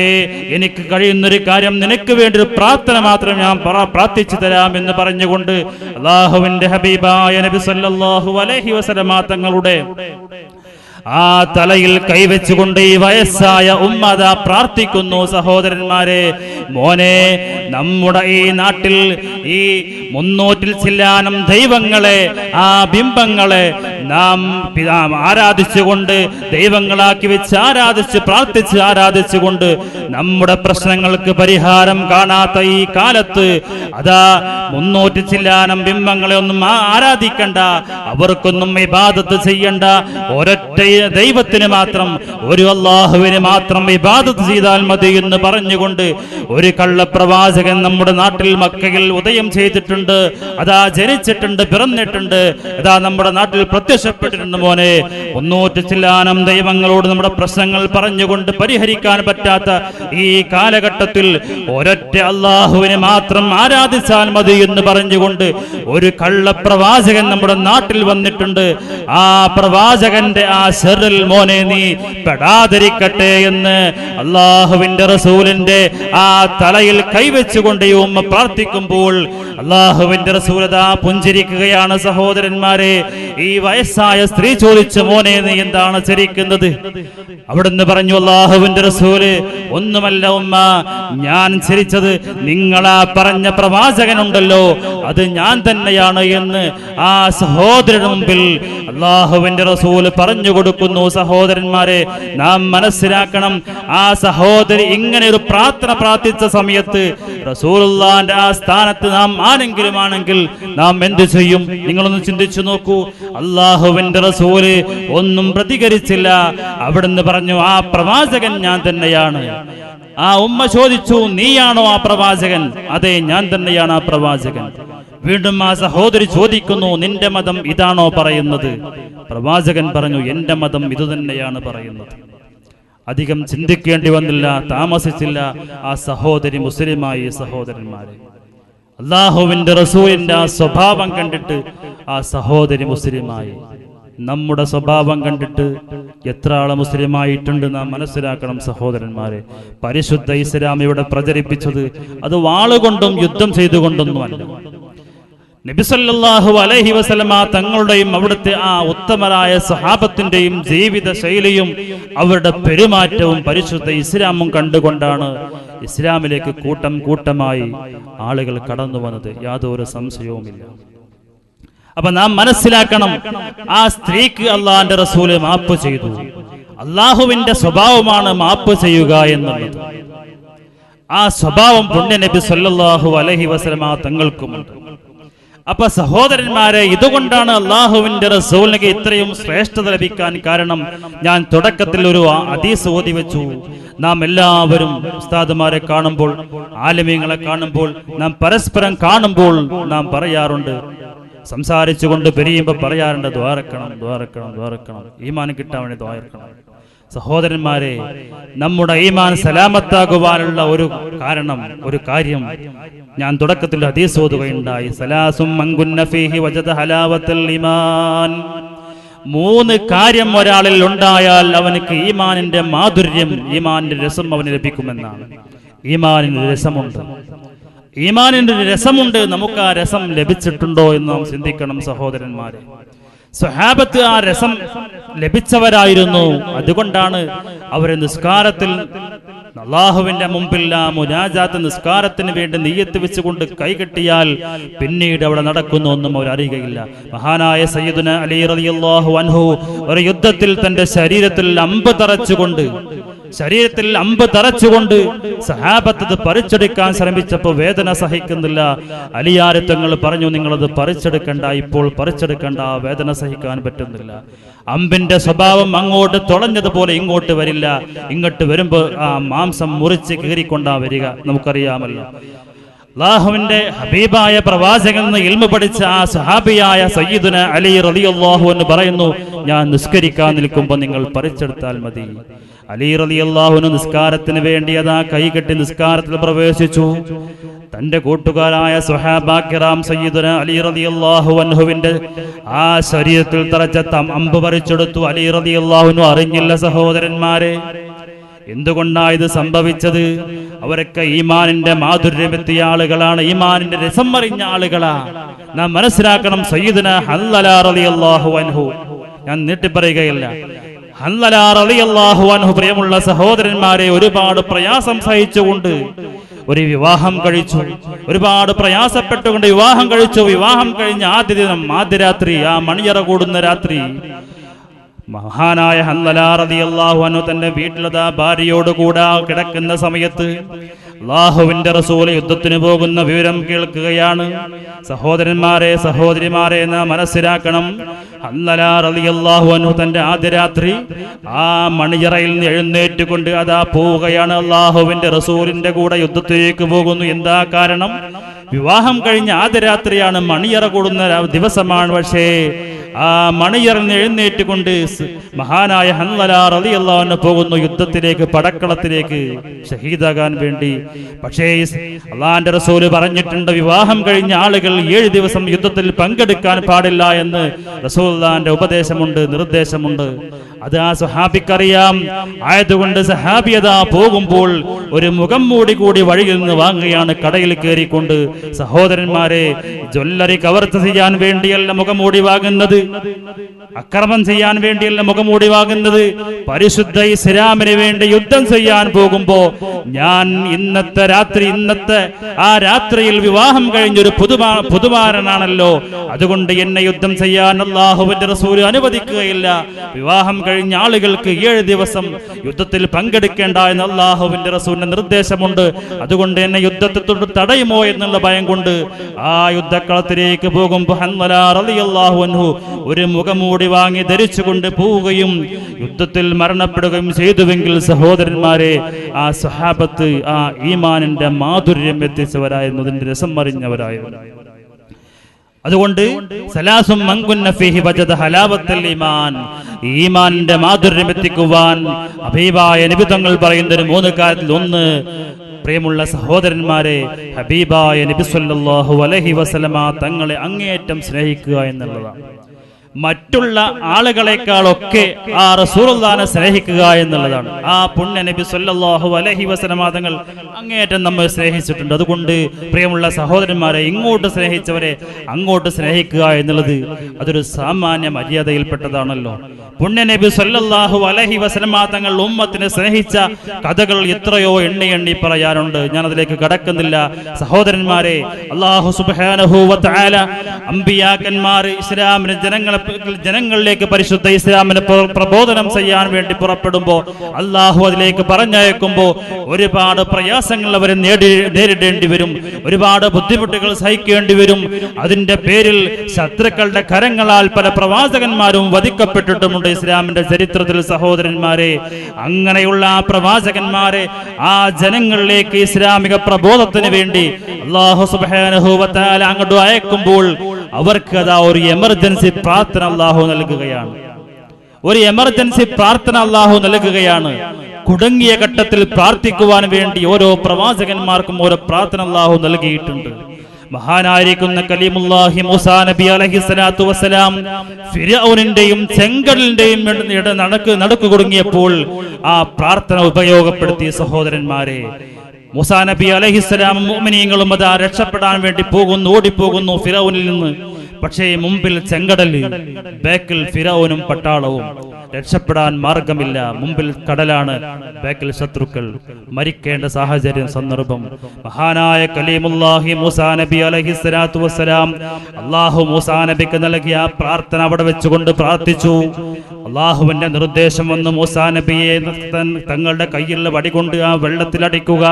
എനിക്ക് കഴിയുന്നൊരു കാര്യം, നിനക്ക് വേണ്ടി ഒരു പ്രാർത്ഥന മാത്രം ഞാൻ പ്രാർത്ഥിച്ചു തരാം എന്ന് പറഞ്ഞുകൊണ്ട് അല്ലാഹുവിന്റെ ഹബീബായ നബി സല്ലല്ലാഹു അലൈഹി വസല്ലമ തങ്ങളുടെ ആ തലയിൽ കൈവച്ചുകൊണ്ട് ഈ വയസ്സായ ഉമ്മ പ്രാർത്ഥിക്കുന്നു, സഹോദരന്മാരെ, മോനെ, നമ്മുടെ ഈ നാട്ടിൽ ഈ 300 ചില്ലാനം ദൈവങ്ങളെ, ആ ബിംബങ്ങളെ നാം ആരാധിച്ചുകൊണ്ട്, ദൈവങ്ങളാക്കി വെച്ച് ആരാധിച്ച് പ്രാർത്ഥിച്ച് ആരാധിച്ചുകൊണ്ട് നമ്മുടെ പ്രശ്നങ്ങൾക്ക് പരിഹാരം കാണാത്ത ഈ കാലത്ത് അതാ 300 ചില്ലാനം ബിംബങ്ങളെ ഒന്നും ആരാധിക്കണ്ട, അവർക്കൊന്നും ഇബാദത്ത് ചെയ്യണ്ട, ഒരൊറ്റ ദൈവത്തിന് മാത്രം, ഒരു അല്ലാഹുവിന് മാത്രം ഇബാദത്ത് ചെയ്താൽ മതി എന്ന് പറഞ്ഞുകൊണ്ട് ഒരു കള്ളപ്രവാചകൻ നമ്മുടെ നാട്ടിൽ മക്കയിൽ ഉദയം ചെയ്തിട്ടുണ്ട്. അതാ ജനിച്ചിട്ടുണ്ട്, പിറന്നിട്ടുണ്ട്, അതാ നമ്മുടെ നാട്ടിൽ പ്രത്യക്ഷപ്പെട്ടിട്ടുണ്ട്. മോനെ, 300 ചില്ലാനം ദൈവങ്ങളോട് നമ്മുടെ പ്രശ്നങ്ങൾ പറഞ്ഞുകൊണ്ട് പരിഹരിക്കാൻ പറ്റാത്ത ഈ കാലഘട്ടത്തിൽ ഒരൊറ്റ അല്ലാഹുവിനെ മാത്രം ആരാധിച്ചാൽ മതി എന്ന് പറഞ്ഞുകൊണ്ട് ഒരു കള്ളപ്രവാചകൻ നമ്മുടെ നാട്ടിൽ വന്നിട്ടുണ്ട്. ആ പ്രവാചകന്റെ ആ ശർറിൽ മോനെ നീ പെടാതിരിക്കട്ടെ എന്ന് അല്ലാഹുവിന്റെ റസൂലിന്റെ ആ തലയിൽ കൈവച്ചുകൊണ്ട് ഈ ഉമ്മ പ്രാർത്ഥിക്കുമ്പോൾ അല്ലാഹുവിന്റെ റസൂൽ അതാ പുഞ്ചിരിക്കുകയാണ്. സഹോദരന്മാരെ, ഈ വയസ്സായ സ്ത്രീ ചോദിച്ചു, മോനെ നീ എന്താണ് ചിരിക്കുന്നത്? അവിടുന്ന് പറഞ്ഞു, അല്ലാഹുവിന്റെ റസൂല്, ഒന്നുമല്ല ഉമ്മ, ഞാൻ ചിരിച്ചത് നിങ്ങളാ പറഞ്ഞ പ്രവാചകനുണ്ടല്ലോ, അത് ഞാൻ തന്നെയാണ് എന്ന് ആ സഹോദരന് മുമ്പിൽ അല്ലാഹുവിന്റെ റസൂല് പറഞ്ഞു കൊടുക്കുന്നു. സഹോദരന്മാരെ, നാം മനസ്സിലാക്കണം, ആ സഹോദരി ഇങ്ങനെ ഒരു പ്രാർത്ഥന പ്രാർത്ഥിച്ച സമയത്ത് റസൂലുള്ളാഹിന്റെ ആ സ്ഥാനത്ത് നാം ആരെങ്കിലും ആണെങ്കിൽ നാം എന്ത് ചെയ്യും? നിങ്ങളൊന്ന് ചിന്തിച്ചു നോക്കൂ. അല്ലാഹുവിന്റെ റസൂല് ഒന്നും പ്രതികരിച്ചില്ല. അവിടുന്ന് പറഞ്ഞു, ആ പ്രവാചകൻ ഞാൻ തന്നെയാണ്. ആ ഉമ്മ ചോദിച്ചു, നീയാണോ ആ പ്രവാചകൻ? അതെ, ഞാൻ തന്നെയാണ് ആ പ്രവാചകൻ. വീണ്ടും ആ സഹോദരി ചോദിക്കുന്നു, നിന്റെ മതം ഇതാണോ പറയുന്നത്? പ്രവാചകൻ പറഞ്ഞു, എന്റെ മതം ഇതുതന്നെയാണ് പറയുന്നത്. അധികം ചിന്തിക്കേണ്ടി വന്നില്ല, താമസിച്ചില്ല, ആ സഹോദരി മുസ്ലിമായി. സഹോദരന്മാരെ, അല്ലാഹുവിന്റെ റസൂലിന്റെ ആ സ്വഭാവം കണ്ടിട്ട് ആ സഹോദരി മുസ്ലിമായി. നമ്മുടെ സ്വഭാവം കണ്ടിട്ട് എത്ര ആള് മുസ്ലിമായിട്ടുണ്ട് നാം മനസ്സിലാക്കണം. സഹോദരന്മാരെ, പരിശുദ്ധ ഇസ്ലാം ഇവിടെ പ്രചരിപ്പിച്ചത് അത് വാളുകൊണ്ടും യുദ്ധം ചെയ്തുകൊണ്ടൊന്നുമല്ല. നബി സല്ലല്ലാഹു അലൈഹി വസല്ലമ തങ്ങളുടെയും അവിടുത്തെ ആ ഉത്തമരായ സഹാബത്തിന്റെയും ജീവിത ശൈലിയും അവരുടെ പെരുമാറ്റവും പരിശുദ്ധ ഇസ്ലാമും കണ്ടുകൊണ്ടാണ് ഇസ്ലാമിലേക്ക് കൂട്ടം കൂട്ടമായി ആളുകൾ കടന്നു വന്നത്. യാതൊരു സംശയവുമില്ല. അപ്പൊ നാം മനസ്സിലാക്കണം, ആ സ്ത്രീക്ക് അള്ളാഹിന്റെ റസൂല് മാപ്പ് ചെയ്തു. അള്ളാഹുവിന്റെ സ്വഭാവമാണ് മാപ്പ് ചെയ്യുക എന്നുള്ളത്. ആ സ്വഭാവം പുണ്യ നബി സല്ലല്ലാഹു അലൈഹി വസല്ലമ തങ്ങൾക്കുമുണ്ട്. അപ്പൊ സഹോദരന്മാരെ, ഇതുകൊണ്ടാണ് അള്ളാഹുവിന്റെ റസൂലിന് ഇത്രയും ശ്രേഷ്ഠത ലഭിക്കാൻ കാരണം. ഞാൻ തുടക്കത്തിൽ ഒരു ഹദീസ് ഓതി വെച്ചു. നാം എല്ലാവരും ഉസ്താദുമാരെ കാണുമ്പോൾ, ആലിമീങ്ങളെ കാണുമ്പോൾ, നാം പരസ്പരം കാണുമ്പോൾ നാം പറയാറുണ്ട്, സംസാരിച്ചുകൊണ്ട് പിരിയുമ്പോൾ പറയാറുണ്ട്, ദ്വാരക്കണം, ദ്വാരക്കണം, ദ്വാരക്കണം, ഈമാൻ കിട്ടാൻ വേണ്ടി ദ്വാരക്കണം. സഹോദരന്മാരെ, നമ്മുടെ ഈമാൻ സലാമത്താകുവാനുള്ള ഒരു കാരണം, ഒരു കാര്യം ഞാൻ തുടക്കത്തിൽ ഹദീസ് ഓതുകയുണ്ടായി. സലാസും മൻകുന്ന ഫീഹി വജദ ഹലാവത്തുൽ ഈമാൻ. 3 കാര്യം ഒരാളിൽ ഉണ്ടായാൽ അവനക്ക് ഈമാനിന്റെ മാധുര്യം, ഈമാനിന്റെ രസം അവന് ലഭിക്കുമെന്നാണ്. ഈമാനിന്റെ രസമുണ്ട്, ഈമാനിന്റെ രസമുണ്ട്. നമുക്ക് ആ രസം ലഭിച്ചിട്ടുണ്ടോ എന്ന് നാം ചിന്തിക്കണം. സഹോദരന്മാരെ, സ്വഹാബത്ത് ആ രസം ലഭിച്ചവരായിരുന്നു. അതുകൊണ്ടാണ് അവരെ നിസ്കാരത്തിൽ അല്ലാഹുവിന്റെ മുമ്പിൽ ആ മുനാജാത്ത് നിസ്കാരത്തിന് വേണ്ടി നിയ്യത്ത് വെച്ചുകൊണ്ട് കൈകെട്ടിയാൽ പിന്നീട് അവിടെ നടക്കുന്ന ഒന്നും അവർ അറിയുകയില്ല. മഹാനായ സയ്യിദുന അലി റളിയല്ലാഹു അൻഹു ഒരു യുദ്ധത്തിൽ തന്റെ ശരീരത്തിൽ അമ്പ് തറച്ചുകൊണ്ട് സഹാബത്ത് പറിച്ചെടുക്കാൻ ശ്രമിച്ചപ്പോൾ വേദന സഹിക്കുന്നില്ല. അലിയാരെ തങ്ങൾ പറഞ്ഞു, നിങ്ങളത് പറിച്ചെടുക്കണ്ട, ഇപ്പോൾ പറിച്ചെടുക്കണ്ട, വേദന സഹിക്കാൻ പറ്റുന്നില്ല. അമ്പിന്റെ സ്വഭാവം അങ്ങോട്ട് തുളഞ്ഞതുപോലെ ഇങ്ങോട്ട് വരില്ല, ഇങ്ങോട്ട് വരുമ്പോൾ ആ മാംസം മുറിച്ച് കീറിക്കൊണ്ടാ വരിക. നമുക്കറിയാമല്ലോ. അല്ലാഹുവിന്റെ ഹബീബായ പ്രവാചകൻ എന്ന് ഇൽമു പഠിച്ച ആ സഹാബിയായ സയ്യിദുന അലി റളിയല്ലാഹു അൻഹു പറയുന്നു, ഞാൻ നിസ്കരിക്കാൻ നിൽക്കുമ്പോൾ നിങ്ങൾ പറിച്ചെടുത്താൽ മതി. അലി റളിയല്ലാഹു അൻഹു നിസ്കാരത്തിന് വേണ്ടി അതാ കൈകെട്ടി നിസ്കാരത്തിൽ പ്രവേശിച്ചു. തന്റെ കൂട്ടുകാരായ സ്വഹാബ കിറാം സയ്യിദുന അലി റളിയല്ലാഹു അൻഹുവിന്റെ ആ ശരീരത്തിൽ തറച്ച അമ്പ് പറിച്ചെടുത്തു. അലി റളിയല്ലാഹു അൻഹു അറിഞ്ഞില്ല. സഹോദരന്മാരെ, എന്തുകൊണ്ടാണ് ഇത് സംഭവിച്ചത്? അവരൊക്കെ ഈമാനിന്റെ മാധുര്യമെത്തിയ ആളുകളാണ്, ഈമാനിന്റെ രസം അറിഞ്ഞ ആളുകളാ. നാം മനസ്സിലാക്കണം. സയ്യിദുന ഹൻളല റളിയല്ലാഹു അൻഹു, ഞാൻ നീട്ടിപ്പറയുകയില്ല, ഹൻളല റളിയല്ലാഹു അൻഹു പ്രിയമുള്ള സഹോദരന്മാരെ, ഒരുപാട് പ്രയാസം സഹിച്ചുകൊണ്ട് ഒരു വിവാഹം കഴിച്ചു. ഒരുപാട് പ്രയാസപ്പെട്ടുകൊണ്ട് വിവാഹം കഴിച്ചു. വിവാഹം കഴിഞ്ഞ ആദ്യ ദിനം, ആദ്യ രാത്രി, ആ മണിയറ കൂടുന്ന രാത്രി, മഹാനായ ഹൻദല റളിയല്ലാഹു അൻഹു തന്റെ വീട്ടിലതാ ഭാര്യയോട് കൂടെ കിടക്കുന്ന സമയത്ത് അല്ലാഹുവിന്റെ റസൂൽ യുദ്ധത്തിന് പോകുന്ന വിവരം കേൾക്കുകയാണ്. സഹോദരന്മാരെ, സഹോദരിമാരെ, നാം മനസ്സിലാക്കണം, ഹൻദല റളിയല്ലാഹു അൻഹു തന്റെ ആദ്യ രാത്രി ആ മണിയറയിൽ നിന്ന് എഴുന്നേറ്റുകൊണ്ട് അതാ പോവുകയാണ്. അല്ലാഹുവിന്റെ റസൂലിന്റെ കൂടെ യുദ്ധത്തിലേക്ക് പോകുന്നു. എന്താ കാരണം? വിവാഹം കഴിഞ്ഞ ആദ്യ രാത്രിയാണ്, മണിയറ കൂടുന്ന ദിവസമാണ്. പക്ഷേ ആ മണിയറിന് എഴുന്നേറ്റുകൊണ്ട് മഹാനായ ഹൻദല റളിയല്ലാഹു അൻഹു പോകുന്നു യുദ്ധത്തിലേക്ക്, പടക്കളത്തിലേക്ക്, ഷഹീദാകാൻ വേണ്ടി. പക്ഷേ അല്ലാഹുവിന്റെ റസൂൽ പറഞ്ഞിട്ടുണ്ട്, വിവാഹം കഴിഞ്ഞ ആളുകൾ 7 ദിവസം യുദ്ധത്തിൽ പങ്കെടുക്കാൻ പാടില്ല എന്ന് റസൂലുള്ളാഹിന്റെ ഉപദേശമുണ്ട്, നിർദ്ദേശമുണ്ട്. അത് ആ സഹാബിക്കറിയാം. ആയതുകൊണ്ട് സഹാബിയതാ പോകുമ്പോൾ ഒരു മുഖം മൂടി കൂടി വഴിയിൽ നിന്ന് വാങ്ങുകയാണ്, കടയിൽ കയറിക്കൊണ്ട്. സഹോദരന്മാരെ, ജ്വല്ലറി കവർച്ച ചെയ്യാൻ വേണ്ടിയല്ല മുഖംമൂടി വാങ്ങുന്നത്, അക്രമം ചെയ്യാൻ വേണ്ടിയല്ല മുഖംമൂടി വാങ്ങുന്നത്. പരിശുദ്ധ ഇസ്ലാമിന് വേണ്ടി യുദ്ധം ചെയ്യാൻ പോകുമ്പോ, ഞാൻ ഇന്നത്തെ രാത്രി, ഇന്നത്തെ ആ രാത്രിയിൽ വിവാഹം കഴിഞ്ഞൊരു പുതുമാരനാണല്ലോ, അതുകൊണ്ട് എന്നെ യുദ്ധം ചെയ്യാൻ അല്ലാഹുവിന്റെ റസൂൽ അനുവദിക്കുകയില്ല. വിവാഹം കഴിഞ്ഞ ആളുകൾക്ക് 7 ദിവസം യുദ്ധത്തിൽ പങ്കെടുക്കേണ്ട എന്ന് അല്ലാഹുവിന്റെ റസൂലിന്റെ നിർദ്ദേശമുണ്ട്. അതുകൊണ്ട് എന്നെ യുദ്ധത്തെ തൊട്ട് തടയുമോ എന്നുള്ള ഭയം കൊണ്ട് ആ യുദ്ധക്കളത്തിലേക്ക് പോകുമ്പോൾ ഹൻദല റളിയല്ലാഹു അൻഹു ഒരു മുഖംമൂടി വാങ്ങി ധരിച്ചുകൊണ്ട് പോവുകയും യുദ്ധത്തിൽ മരണപ്പെടുകയും ചെയ്തുവെങ്കിൽ സഹോദരന്മാരെ, ആ സഹാബത്ത് ആ ഈമാനിന്റെ മാധുര്യം എത്തിച്ചവരായിരുന്നു, അതിന്റെ രസം അറിഞ്ഞവരായിരുന്നു. അതുകൊണ്ട് സലാസും മൻകുന്ന ഫീഹി വജദ ഹലാവത്തുൽ ഈമാൻ, ഈമാനിന്റെ മാധുര്യം എത്തിക്കുവാൻ ഹബീബായ നബി തങ്ങൾ പറയുന്ന 3 കാര്യത്തിൽ ഒന്ന്, പ്രിയമുള്ള സഹോദരന്മാരെ, ഹബീബായ നബി സല്ലല്ലാഹു അലൈഹി വസല്ലമ തങ്ങളെ അങ്ങേയറ്റം സ്നേഹിക്കുക എന്നുള്ളതാണ്. മറ്റുള്ള ആളുകളെക്കാളൊക്കെ ആ റസൂലുള്ളാഹിനെ സ്നേഹിക്കുക എന്നുള്ളതാണ്. ആ പുണ്യ നബി സല്ലല്ലാഹു അലൈഹി വസല്ലമ തങ്ങൾ അങ്ങേയറ്റം നമ്മെ സ്നേഹിച്ചിട്ടുണ്ട്. അതുകൊണ്ട് പ്രിയമുള്ള സഹോദരന്മാരെ, ഇങ്ങോട്ട് സ്നേഹിച്ചവരെ അങ്ങോട്ട് സ്നേഹിക്കുക എന്നുള്ളത് അതൊരു സാമാന്യ മര്യാദയിൽപ്പെട്ടതാണല്ലോ. പുണ്യ നബി സല്ലല്ലാഹു അലൈഹി വസല്ലമ തങ്ങൾ ഉമ്മത്തിനെ സ്നേഹിച്ച കഥകൾ എത്രയോ എണ്ണി പറയാറുണ്ട്. ഞാൻ അതിലേക്ക് കടക്കുന്നില്ല. സഹോദരന്മാരെ, അല്ലാഹു സുബ്ഹാനഹു വ തആല അമ്പിയാക്കന്മാർ ഇസ്ലാമിനെ ജനങ്ങളിലേക്ക് പരിശുദ്ധ ഇസ്ലാമിനെ പ്രബോധനം ചെയ്യാൻ വേണ്ടി പുറപ്പെടുമ്പോൾ, അല്ലാഹു അതിലേക്ക് പറഞ്ഞയക്കുമ്പോൾ ഒരുപാട് പ്രയാസങ്ങൾ അവരെ നേരിടേണ്ടി വരും, ഒരുപാട് ബുദ്ധിമുട്ടുകൾ സഹിക്കേണ്ടി വരും. അതിന്റെ പേരിൽ ശത്രുക്കളുടെ കരങ്ങളാൽ പല പ്രവാചകന്മാരും വധിക്കപ്പെട്ടിട്ടുമുണ്ട് ഇസ്ലാമിന്റെ ചരിത്രത്തിൽ. സഹോദരന്മാരെ, അങ്ങനെയുള്ള ആ പ്രവാചകന്മാരെ ആ ജനങ്ങളിലേക്ക് ഇസ്ലാമിക പ്രബോധത്തിന് വേണ്ടി അല്ലാഹു സുബ്ഹാനഹു വ തആല അങ്ങോട്ട് അയക്കുമ്പോൾ അവർക്ക് അതാ ഒരു എമർജൻസി പ്രാർത്ഥന അല്ലാഹു നൽകുകയാണ്. ഒരു എമർജൻസി പ്രാർത്ഥന അല്ലാഹു നൽകുകയാണ്. കുടുങ്ങിയ ഘട്ടത്തിൽ പ്രാർത്ഥിക്കുവാൻ വേണ്ടി ഓരോ പ്രവാചകന്മാർക്കും ഓരോ പ്രാർത്ഥന അല്ലാഹു നൽകിയിട്ടുണ്ട്. മഹാനായിരിക്കുന്ന കലീമുല്ലാഹി മൂസാ നബി അലൈഹിസ്സലാത്തു വസ്സലാം ഫിർഔനിന്റെയും ചെങ്കടലിന്റെയും നടുക്ക് കുടുങ്ങിയപ്പോൾ ആ പ്രാർത്ഥന ഉപയോഗപ്പെടുത്തി. സഹോദരന്മാരെ, മൂസാ നബി അലൈഹിസ്സലാമും മുഅ്മിനീങ്ങളും അതാ രക്ഷപ്പെടാൻ വേണ്ടി ഓടിപ്പോകുന്നു ഫിർഔനിൽ നിന്ന്. പക്ഷേ മുമ്പിൽ ചെങ്കടല്, ബാക്കിൽ ഫിർഔനും പട്ടാളവും. രക്ഷപ്പെടാൻ മാർഗമില്ല. മുമ്പിൽ കടലാണ്, ബാക്കിൽ ശത്രുക്കൾ. മരിക്കേണ്ട സാഹചര്യം, സന്ദർഭം. മഹാനായ കലീമുല്ലാഹി മൂസാ നബി അലൈഹിസ്സലാത്തു വസ്സലാം അല്ലാഹു മൂസാ നബിക്ക് നൽകിയ ആ പ്രാർത്ഥന അവിടെ വെച്ചുകൊണ്ട് പ്രാർത്ഥിച്ചു. അല്ലാഹുവിന്റെ നിർദ്ദേശം വന്ന് മൂസാ നബിയെ തങ്ങളുടെ കയ്യിലുള്ള വടി കൊണ്ട് ആ വെള്ളത്തിൽ അടിക്കുക.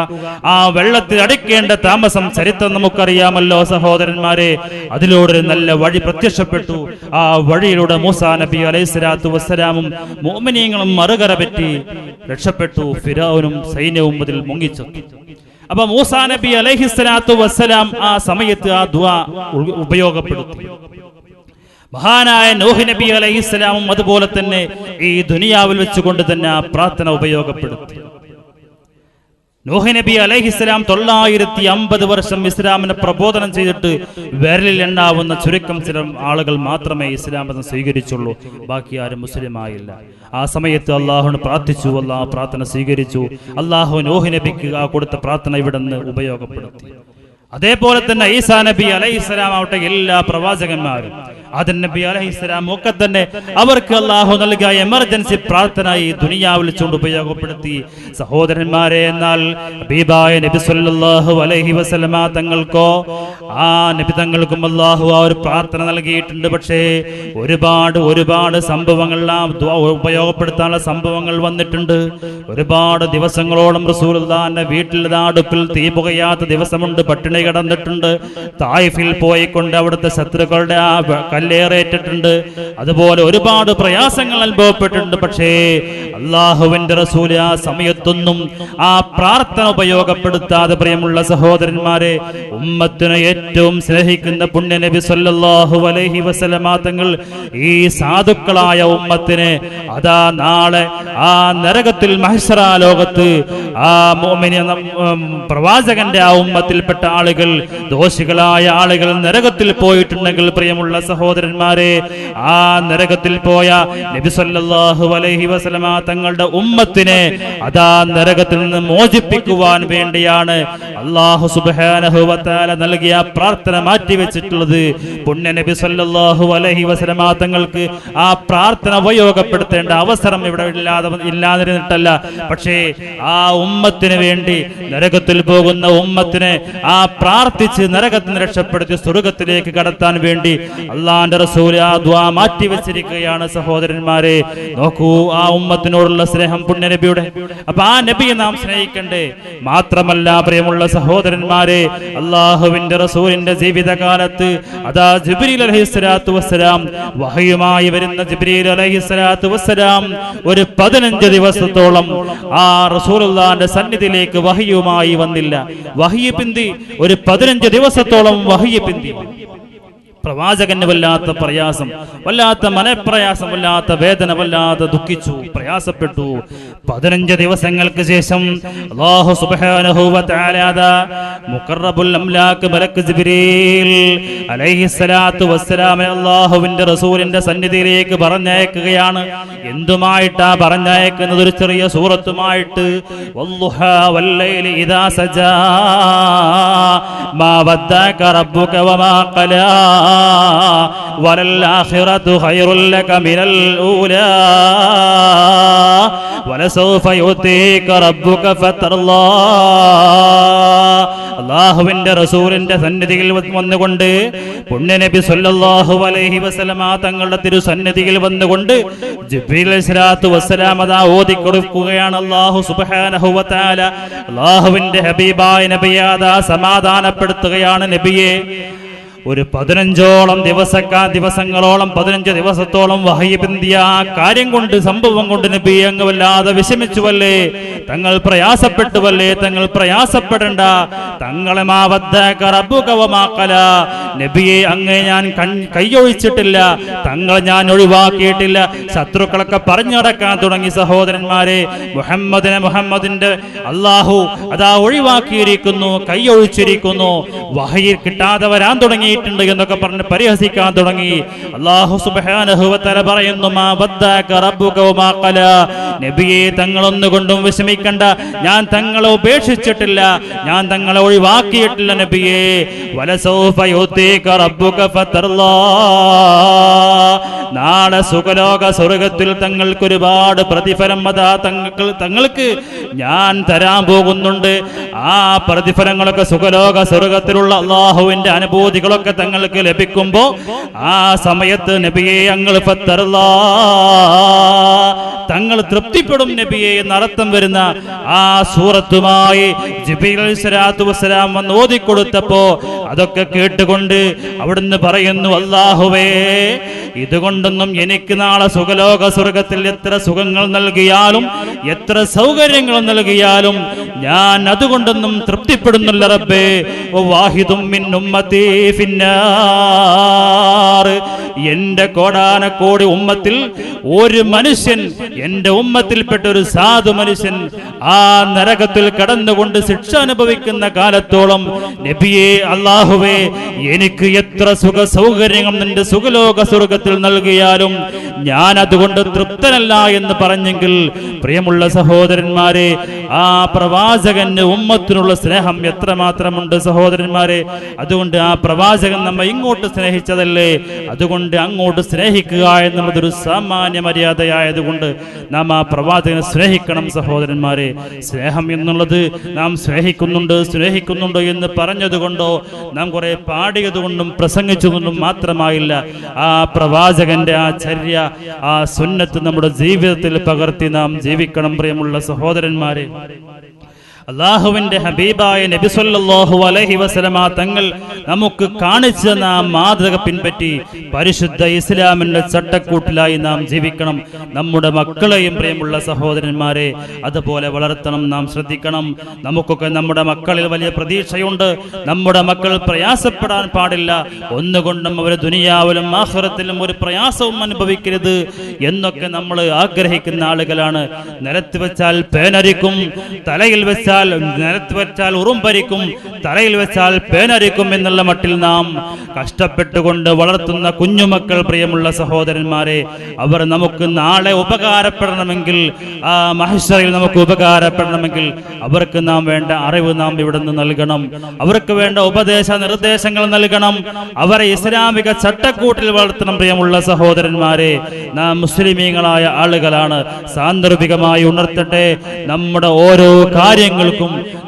ആ വെള്ളത്തിൽ അടിക്കേണ്ട താമസം ചരിത്രം നമുക്കറിയാമല്ലോ സഹോദരന്മാരെ. അതിലൂടെ നല്ല വഴി പ്രത്യക്ഷപ്പെട്ടു. ആ വഴിയിലൂടെ മൂസാ നബി അലൈഹിസ്സലാത്തു വസ്സലാമും മുഅ്മിനീങ്ങളും മറുകര പറ്റി രക്ഷപ്പെട്ടു. ഫിർഔനും സൈന്യവും അതിൽ മുങ്ങിച്ചെത്തി. അപ്പൊ മൂസാ നബി അലൈഹിസ്സലാത്തു വസ്സലാം ആ സമയത്ത് ആ ദുആ ഉപയോഗപ്പെടുത്തി. മഹാനായ നൂഹ് നബി അലൈഹിസ്സലാമും അതുപോലെ തന്നെ ഈ ദുനിയാവിൽ വെച്ചുകൊണ്ട് തന്നെ ആ പ്രാർത്ഥന ഉപയോഗപ്പെടുത്തി. നൂഹ് നബി അലൈഹിസ്സലാം 950 വർഷം ഇസ്ലാമിനെ പ്രബോധനം ചെയ്തിട്ട് വിരലിൽ എണ്ണാവുന്ന ചുരുക്കം ചില ആളുകൾ മാത്രമേ ഇസ്ലാമിനെ സ്വീകരിച്ചുള്ളൂ. ബാക്കി ആരും മുസ്ലിമായില്ല. ആ സമയത്ത് അള്ളാഹുവിനെ പ്രാർത്ഥിച്ചു. അള്ളാഹു പ്രാർത്ഥന സ്വീകരിച്ചു. അള്ളാഹു നൂഹ് നബിക്ക് ആ കൊടുത്ത പ്രാർത്ഥന ഇവിടെ നിന്ന് ഉപയോഗപ്പെടുത്തി. അതേപോലെ തന്നെ ഈസാ നബി അലൈഹിസ്സലാം ആവട്ടെ, എല്ലാ പ്രവാചകന്മാരും ആദം നബി അലൈഹിസ്സലാം ഒക്കെ തന്നെ അവർക്ക് അല്ലാഹു നൽകിയ എമർജൻസി പ്രാർത്ഥന ഈ ദുനിയാവിൽ ചൂണ്ട് ഉപയോഗപ്പെടുത്തി. സഹോദരന്മാരെ, എന്നാൽ ഹബീബായ നബി സല്ലല്ലാഹു അലൈഹി വസല്ലമ തങ്ങൾക്കോ ആ നബി തങ്ങൾക്കും അല്ലാഹു ആ ഒരു പ്രാർത്ഥന നൽകിയിട്ടുണ്ട്. പക്ഷേ ഒരുപാട് സംഭവങ്ങൾ ഉപയോഗപ്പെടുത്താനുള്ള സംഭവങ്ങൾ വന്നിട്ടുണ്ട്. ഒരുപാട് ദിവസങ്ങളോളം റസൂലുള്ളാഹിന്റെ വീട്ടിൽ അടുപ്പിൽ തീ പുകയാത്ത ദിവസമുണ്ട്. പട്ടിണി കിടന്നിട്ടുണ്ട്. തായിഫിൽ പോയിക്കൊണ്ട് അവിടുത്തെ ശത്രുക്കളുടെ ആ കല്ലേറേറ്റിട്ടുണ്ട്. അതുപോലെ ഒരുപാട് പ്രയാസങ്ങൾ അനുഭവപ്പെട്ടിട്ടുണ്ട്. പക്ഷേ അല്ലാഹുവിന്റെ റസൂൽ ആ സമയത്തൊന്നും ആ പ്രാർത്ഥന ഉപയോഗപ്പെടുത്താതെ, പ്രിയമുള്ള സഹോദരന്മാരെ, ഉമ്മത്തിനെ ഏറ്റവും സ്നേഹിക്കുന്ന പുണ്യ നബി സല്ലല്ലാഹു അലൈഹി വസല്ലമ തങ്ങൾ ഈ സാധുക്കളായ ഉമ്മത്തിനെ അതാ നാളെ ആ നരകത്തിൽ മഹ്ശറ ലോകത്ത് ആ മുഅ്മിന പ്രവാചകന്റെ ആ ഉമ്മത്തിൽപ്പെട്ട ആളുകൾ, ദോഷികളായ ആളുകൾ നരകത്തിൽ പോയിട്ടുണ്ടെങ്കിൽ, പ്രിയമുള്ള സഹോദരന്മാരെ, ആ നരകത്തിൽ പോയ നബി സല്ലല്ലാഹു അലൈഹി വസല്ലമ തങ്ങളുടെ ഉമ്മത്തിനെ അതാ നരകത്തിൽ നിന്ന് മോചിപ്പിക്കുവാൻ വേണ്ടിയാണ് അല്ലാഹു സുബ്ഹാനഹു വ തആല നൽകിയ പ്രാർത്ഥന മാറ്റിവെച്ചിട്ടുള്ളത്. പുണ്യ നബി സല്ലല്ലാഹു അലൈഹി വസല്ലമ തങ്ങൾക്ക് ആ പ്രാർത്ഥന ഉപയോഗപ്പെടുത്തേണ്ട അവസരം ഇവിടെ ഇല്ലാതിരുന്നിട്ടല്ല. പക്ഷേ ആ ഉമ്മത്തിന് വേണ്ടി, നരകത്തിൽ പോകുന്ന ഉമ്മത്തിനെ ആ പ്രാർത്ഥിച്ച് നരകത്തിന് രക്ഷപ്പെടുത്തി സ്വർഗത്തിലേക്ക് കടത്താൻ വേണ്ടി അള്ളാന്റെ റസൂൽ ആ ദുആ മാറ്റിവെച്ചിരിക്കുകയാണ്. സഹോദരന്മാരെ, നോക്കൂ ആ ഉമ്മത്തിനോടുള്ള സ്നേഹം പുണ്യ നബിയുടെ. അപ്പൊ ആ നബിയെ നാം സ്നേഹിക്കണ്ടേ? മാത്രമല്ല, പ്രിയമുള്ള സഹോദരന്മാരെ, അള്ളാഹുവിന്റെ റസൂലിന്റെ ജീവിതകാലത്ത് അതാ ജിബ്രീൽ അലൈഹിസ്സലാത്തു വസ്സലാം, വഹയുമായി വരുന്ന ജിബ്രീൽ അലൈഹിസ്സലാത്തു വസ്സലാം ഒരു 15 ദിവസത്തോളം ആ റസൂലുള്ളാഹിന്റെ സന്നിധിയിലേക്ക് വഹയുമായി വന്നില്ല. വഹയി പിന്തി. ഒരു 15 ദിവസത്തോളം വഹയി പിന്തി. പ്രവാചകന് വല്ലാത്ത പ്രയാസം, വല്ലാത്ത മനപ്രയാസം, വല്ലാത്ത വേദന, വല്ലാതെ ദുഃഖിച്ചു, പ്രയാസപ്പെട്ടു. 15 ദിവസങ്ങൾക്ക് ശേഷം അല്ലാഹു സുബ്ഹാനഹു വ തആല മുഖറബുൽ അംലാക്ക് മലക്ക് ജിബ്രീൽ അലൈഹിസ്സലാത്തു വസ്സലാമിനെ അല്ലാഹുവിന്റെ റസൂലിന്റെ സന്നിധിയിലേക്ക് പറഞ്ഞയക്കുകയാണ്. എന്തുമായിട്ടാ പറഞ്ഞയക്കുന്നത്? ഒരു ചെറിയ സൂറത്തുമായിട്ട്. വല്ലുഹാ വല്ലൈലി ഇദാ സജാ മാ വദ്ദഅക റബ്ബുക വമാ ഖലാ വലൽആഖിറതു ഖൈറുൽ ലക മിനൽ ഊലാ വലസൗഫ യുതീക റബ്ബുക ഫതർലാ. അല്ലാഹുവിന്റെ റസൂലിന്റെ സന്നിധിയിൽ വന്നുകൊണ്ട്, പുണ്യ നബി സല്ലല്ലാഹു അലൈഹി വസല്ലമ തങ്ങളുടെ തിരുസന്നിധിയിൽ വന്നുകൊണ്ട് ജിബ്രീൽ അലൈഹിസ്സലാത്തു വസ്സലാം അതാ ഓതിക്കൊടുക്കുകയാണ്. അല്ലാഹു സുബ്ഹാനഹു വ തആല അല്ലാഹുവിന്റെ ഹബീബായ നബിയെ അതാ സമാധാനപ്പെടുത്തുകയാണ്. നബിയെ, ഒരു 15 ദിവസങ്ങളോളം 15 ദിവസത്തോളം വഹയി പിന്തിയ ആ കാര്യം കൊണ്ട്, സംഭവം കൊണ്ട് നബി അങ്ങ് വല്ലാതെ വിഷമിച്ചുവല്ലേ? തങ്ങൾ പ്രയാസപ്പെട്ടുവല്ലേ? തങ്ങൾ പ്രയാസപ്പെടണ്ട. തങ്ങളെ നബിയെ, അങ്ങേ ഞാൻ കൈയൊഴിച്ചിട്ടില്ല, തങ്ങളെ ഞാൻ ഒഴിവാക്കിയിട്ടില്ല. ശത്രുക്കളൊക്കെ പറഞ്ഞടക്കാൻ തുടങ്ങി. സഹോദരന്മാരെ, മുഹമ്മദിന്റെ അല്ലാഹു അതാ ഒഴിവാക്കിയിരിക്കുന്നു, കൈയൊഴിച്ചിരിക്കുന്നു, വഹയി കിട്ടാതെ വരാൻ തുടങ്ങി എന്നൊക്കെ പറഞ്ഞ് പരിഹസിക്കാൻ തുടങ്ങി. അല്ലാഹു സുബ്ഹാനഹു വ തആല പറയുന്നു, മാ വദ്ദഅക റബ്ബുക വമാ ഖലാ. നബിയെ, തങ്ങളൊന്നുകൊണ്ടും വിഷമിക്കണ്ട, ഞാൻ തങ്ങളെ ഉപേക്ഷിച്ചിട്ടില്ല, ഞാൻ തങ്ങളെ ഒഴിവാക്കിയിട്ടില്ല. നബിയെ, വലസൗഫ യുതീക റബ്ബുക ഫതർലാ. നാളെ സുഖലോക സ്വർഗത്തിൽ തങ്ങൾക്ക് ഒരുപാട് പ്രതിഫലം അതാ തങ്ങൾക്ക് ഞാൻ തരാൻ പോകുന്നുണ്ട്. ആ പ്രതിഫലങ്ങളൊക്കെ സുഖലോക സ്വർഗത്തിലുള്ള അല്ലാഹുവിന്റെ അനുഭൂതികളൊക്കെ തങ്ങൾക്ക് ലഭിക്കുമ്പോ ആ സമയത്ത് നബിയെ അങ്ങ് ഫതർലാ, തങ്ങൾ തൃപ്തിപ്പെടും നബിയെ എന്നർത്ഥം വരുന്ന ആ സൂറത്തുമായി ജിബ്രീൽ അലൈഹിസ്സലാത്തു വസ്സലാം വന്ന് ഓതിക്കൊടുത്തപ്പോ അതൊക്കെ കേട്ടുകൊണ്ട് അവിടുന്ന് പറയുന്നു, അല്ലാഹുവേ, ഇതുകൊണ്ടൊന്നും എനിക്ക് നാളെ സുഖലോക സ്വർഗത്തിൽ എത്ര സുഖങ്ങൾ നൽകിയാലും എത്ര സൗകര്യങ്ങൾ നൽകിയാലും ഞാൻ അതുകൊണ്ടൊന്നും തൃപ്തിപ്പെടുന്നില്ല റബ്ബേ. വാഹിദും മിൻ ഉമ്മത്തി ഫിന്നാർ. എന്റെ കോടാനക്കോടി ഉമ്മത്തിൽ ഒരു മനുഷ്യൻ, എന്റെ ഉമ്മത്തിൽപ്പെട്ട ഒരു സാധു മനുഷ്യൻ ആ നരകത്തിൽ കടന്നുകൊണ്ട് ശിക്ഷ അനുഭവിക്കുന്ന കാലത്തോളം നബിയെ, അല്ലാഹുവേ, എനിക്ക് എത്ര സുഖ സൗകര്യങ്ങൾ നിന്റെ സുഖലോക സ്വർഗത്തിൽ നൽകിയാലും ഞാൻ അതുകൊണ്ട് തൃപ്തനല്ല എന്ന് പറഞ്ഞെങ്കിൽ, പ്രിയമുള്ള സഹോദരന്മാരെ, ആ പ്രവാചകന്റെ ഉമ്മത്തിനുള്ള സ്നേഹം എത്രമാത്രമുണ്ട് സഹോദരന്മാരെ. അതുകൊണ്ട് ആ പ്രവാചകൻ നമ്മെ ഇങ്ങോട്ട് സ്നേഹിച്ചതല്ലേ, അതുകൊണ്ട് അങ്ങോട്ട് സ്നേഹിക്കുക എന്നുള്ളതൊരു സാമാന്യ മര്യാദയായതുകൊണ്ട് നാം ആ പ്രവാചകനെ സ്നേഹിക്കണം സഹോദരന്മാരെ. സ്നേഹം എന്നുള്ളത് നാം സ്നേഹിക്കുന്നുണ്ട് എന്ന് പറഞ്ഞതുകൊണ്ടോ നാം കുറെ പാടിയതുകൊണ്ടും പ്രസംഗിച്ചതുകൊണ്ടും മാത്രമായില്ല. ആ പ്രവാചകന്റെ ആ ചര്യ, ആ സുന്നത്ത് നമ്മുടെ ജീവിതത്തിൽ പകർത്തി നാം ജീവിക്കണം പ്രിയമുള്ള സഹോദരന്മാരെ. അല്ലാഹുവിന്റെ ഹബീബായ നബി സല്ലല്ലാഹു അലൈഹി വസല്ലമ തങ്ങൾ നമുക്ക് കാണിച്ച നാം മാതൃക പിൻപറ്റി പരിശുദ്ധ ഇസ്ലാമിന്റെ ചട്ടക്കൂട്ടിലായി നാം ജീവിക്കണം. നമ്മുടെ മക്കളെയും പ്രിയമുള്ള സഹോദരന്മാരെ അതുപോലെ വളർത്തണം, നാം ശ്രദ്ധിക്കണം. നമുക്കൊക്കെ നമ്മുടെ മക്കളിൽ വലിയ പ്രതീക്ഷയുണ്ട്. നമ്മുടെ മക്കൾ പ്രയാസപ്പെടാൻ പാടില്ല, ഒന്നുകൊണ്ടും അവർ ദുനിയാവിലും ആഖിറത്തിലും ഒരു പ്രയാസവും അനുഭവിക്കരുത് എന്നൊക്കെ നമ്മൾ ആഗ്രഹിക്കുന്ന ആളുകളാണ്. നിലത്ത് വെച്ചാൽ പേനരിക്കും, തലയിൽ വെച്ചാൽ നിലത്ത് വെച്ചാൽ ഉറുമ്പരിക്കും, തലയിൽ വെച്ചാൽ പേനരിക്കും എന്നുള്ള മട്ടിൽ നാം കഷ്ടപ്പെട്ടുകൊണ്ട് വളർത്തുന്ന കുഞ്ഞുമക്കൾ പ്രിയമുള്ള സഹോദരന്മാരെ, അവർ നമുക്ക് നാളെ ഉപകാരപ്പെടണമെങ്കിൽ, ആ മഹ്ശറിൽ നമുക്ക് ഉപകാരപ്പെടണമെങ്കിൽ അവർക്ക് നാം വേണ്ട അറിവ് നാം ഇവിടെ നിന്ന് നൽകണം, അവർക്ക് വേണ്ട ഉപദേശ നിർദ്ദേശങ്ങൾ നൽകണം, അവരെ ഇസ്ലാമിക ചട്ടക്കൂട്ടിൽ വളർത്തണം. പ്രിയമുള്ള സഹോദരന്മാരെ, നാം മുസ്ലിമീങ്ങളായ ആളുകളാണ്. സാന്ദർഭികമായി ഉണർത്തട്ടെ, നമ്മുടെ ഓരോ കാര്യങ്ങൾ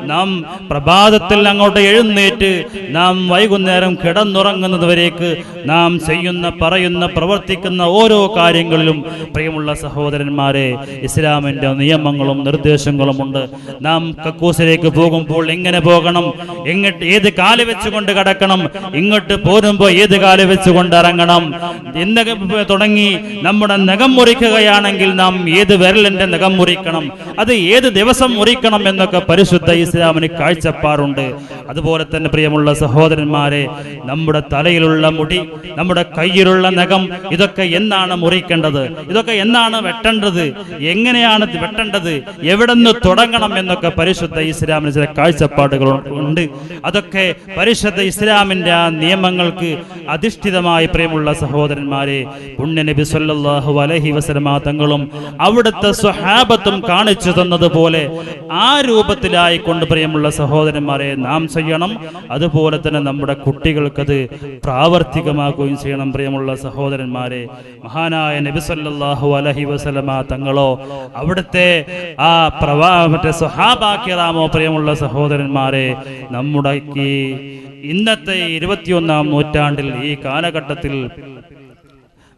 നാം പ്രഭാതത്തിൽ അങ്ങോട്ട് എഴുന്നേറ്റ് നാം വൈകുന്നേരം കിടന്നുറങ്ങുന്നതുവരേക്ക് നാം ചെയ്യുന്ന, പറയുന്ന, പ്രവർത്തിക്കുന്ന ഓരോ കാര്യങ്ങളിലും പ്രിയമുള്ള സഹോദരന്മാരെ ഇസ്ലാമിന്റെ നിയമങ്ങളും നിർദ്ദേശങ്ങളും ഉണ്ട്. നാം കക്കൂസിലേക്ക് പോകുമ്പോൾ എങ്ങനെ പോകണം, എങ്ങോട്ട് ഏത് കാല് വെച്ചുകൊണ്ട് കടക്കണം, ഇങ്ങോട്ട് പോരുമ്പോൾ ഏത് കാല് വെച്ചുകൊണ്ട് ഇറങ്ങണം എന്നൊക്കെ തുടങ്ങി, നമ്മുടെ നഖം മുറിക്കുകയാണെങ്കിൽ നാം ഏത് വിരലിന്റെ നഖം മുറിക്കണം, അത് ഏത് ദിവസം മുറിക്കണം എന്നൊക്കെ പരിശുദ്ധ ഇസ്ലാമിന് കാഴ്ചപ്പാടുണ്ട്. അതുപോലെ തന്നെ പ്രിയമുള്ള സഹോദരന്മാരെ, നമ്മുടെ തലയിലുള്ള മുടി, നമ്മുടെ കയ്യിലുള്ള നഖം, ഇതൊക്കെ എന്നാണ് മുറിക്കേണ്ടത്, ഇതൊക്കെ എന്നാണ് വെട്ടേണ്ടത്, എങ്ങനെയാണ് വെട്ടേണ്ടത്, എവിടെ നിന്ന് തുടങ്ങണം എന്നൊക്കെ പരിശുദ്ധ ഇസ്ലാമിന് ചില കാഴ്ചപ്പാടുകൾ ഉണ്ട്. അതൊക്കെ പരിശുദ്ധ ഇസ്ലാമിന്റെ ആ നിയമങ്ങൾക്ക് അധിഷ്ഠിതമായി പ്രിയമുള്ള സഹോദരന്മാരെ പുണ്യ നബി സല്ലല്ലാഹു അലൈഹി വസല്ലമ തങ്ങളും അവിടുത്തെ സ്വഹാബത്തും കാണിച്ചു തന്നതുപോലെ ആ രൂപത്തിലായിക്കൊണ്ട് പ്രിയമുള്ള സഹോദരന്മാരെ നാം ചെയ്യണം. അതുപോലെ തന്നെ നമ്മുടെ കുട്ടികൾക്കത് പ്രാവർത്തികമാക്കുകയും ചെയ്യണം. പ്രിയമുള്ള സഹോദരന്മാരെ, മഹാനായ നബി സല്ലല്ലാഹു അലൈഹി വസല്ലമ തങ്ങളോ അവിടുത്തെ ആ മറ്റേ സ്വഹാബാ കിറാമോ പ്രിയമുള്ള സഹോദരന്മാരെ നമ്മുടെ ഇന്നത്തെ 21-ാം നൂറ്റാണ്ടിൽ ഈ കാലഘട്ടത്തിൽ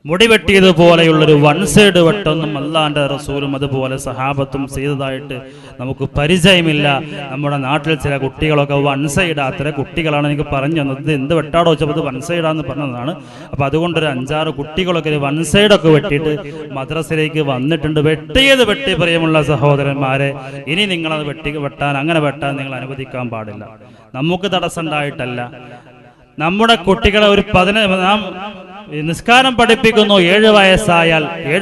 മുടിവെട്ടിയതുപോലെയുള്ളൊരു വൺ സൈഡ് വെട്ടൊന്നും അല്ലാഹുവിന്റെ റസൂലും അതുപോലെ സഹാബത്തും ചെയ്തതായിട്ട് നമുക്ക് പരിചയമില്ല. നമ്മുടെ നാട്ടിൽ ചില കുട്ടികളൊക്കെ വൺ സൈഡ്, അത്തരം കുട്ടികളാണ് എനിക്ക് പറഞ്ഞു തന്നത്. ഇത് എന്ത് വെട്ടാടോ വെച്ചപ്പോൾ ഇത് വൺ സൈഡാന്ന് പറഞ്ഞതാണ്. അപ്പോൾ അതുകൊണ്ടൊരു 5-6 കുട്ടികളൊക്കെ വൺ സൈഡൊക്കെ വെട്ടിയിട്ട് മദ്രസയിലേക്ക് വന്നിട്ടുണ്ട്. വെട്ടി പ്രിയമുള്ള സഹോദരന്മാരെ, ഇനി നിങ്ങളത് വെട്ടാൻ നിങ്ങൾ അനുവദിക്കാൻ പാടില്ല. നമുക്ക് തടസ്സം ഉണ്ടായിട്ടല്ല, നമ്മുടെ കുട്ടികളെ ഒരു നാം നിസ്കാരം പഠിപ്പിക്കുന്നു. 7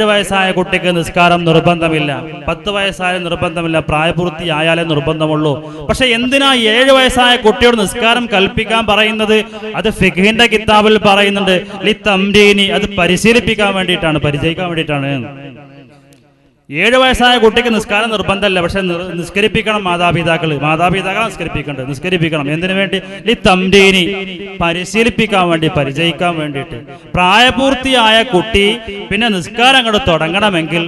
വയസ്സായ കുട്ടിക്ക് നിസ്കാരം നിർബന്ധമില്ല, 10 വയസ്സായാലും നിർബന്ധമില്ല, പ്രായപൂർത്തിയായാലേ നിർബന്ധമുള്ളൂ. പക്ഷെ എന്തിനാ 7 വയസ്സായ കുട്ടിയോട് നിസ്കാരം കൽപ്പിക്കാൻ പറയുന്നത്? അത് ഫിഖ്ഹിന്റെ കിതാബിൽ പറയുന്നുണ്ട്, ലിത്തംരീനി, അത് പരിശീലിപ്പിക്കാൻ വേണ്ടിയിട്ടാണ്, പരിചയിക്കാൻ വേണ്ടിയിട്ടാണ്. 7 വയസ്സായ കുട്ടിക്ക് നിസ്കാരം നിർബന്ധമല്ല, പക്ഷെ നിസ്കരിപ്പിക്കണം മാതാപിതാക്കൾ നിസ്കരിപ്പിക്കണം. എന്തിനു വേണ്ടി? ലിത്തംരീനി, പരിശീലിപ്പിക്കാൻ വേണ്ടി, പരിചയിക്കാൻ വേണ്ടിയിട്ട്. പ്രായപൂർത്തിയായ കുട്ടി പിന്നെ നിസ്കാരം അങ്ങോട്ട് തുടങ്ങണമെങ്കിൽ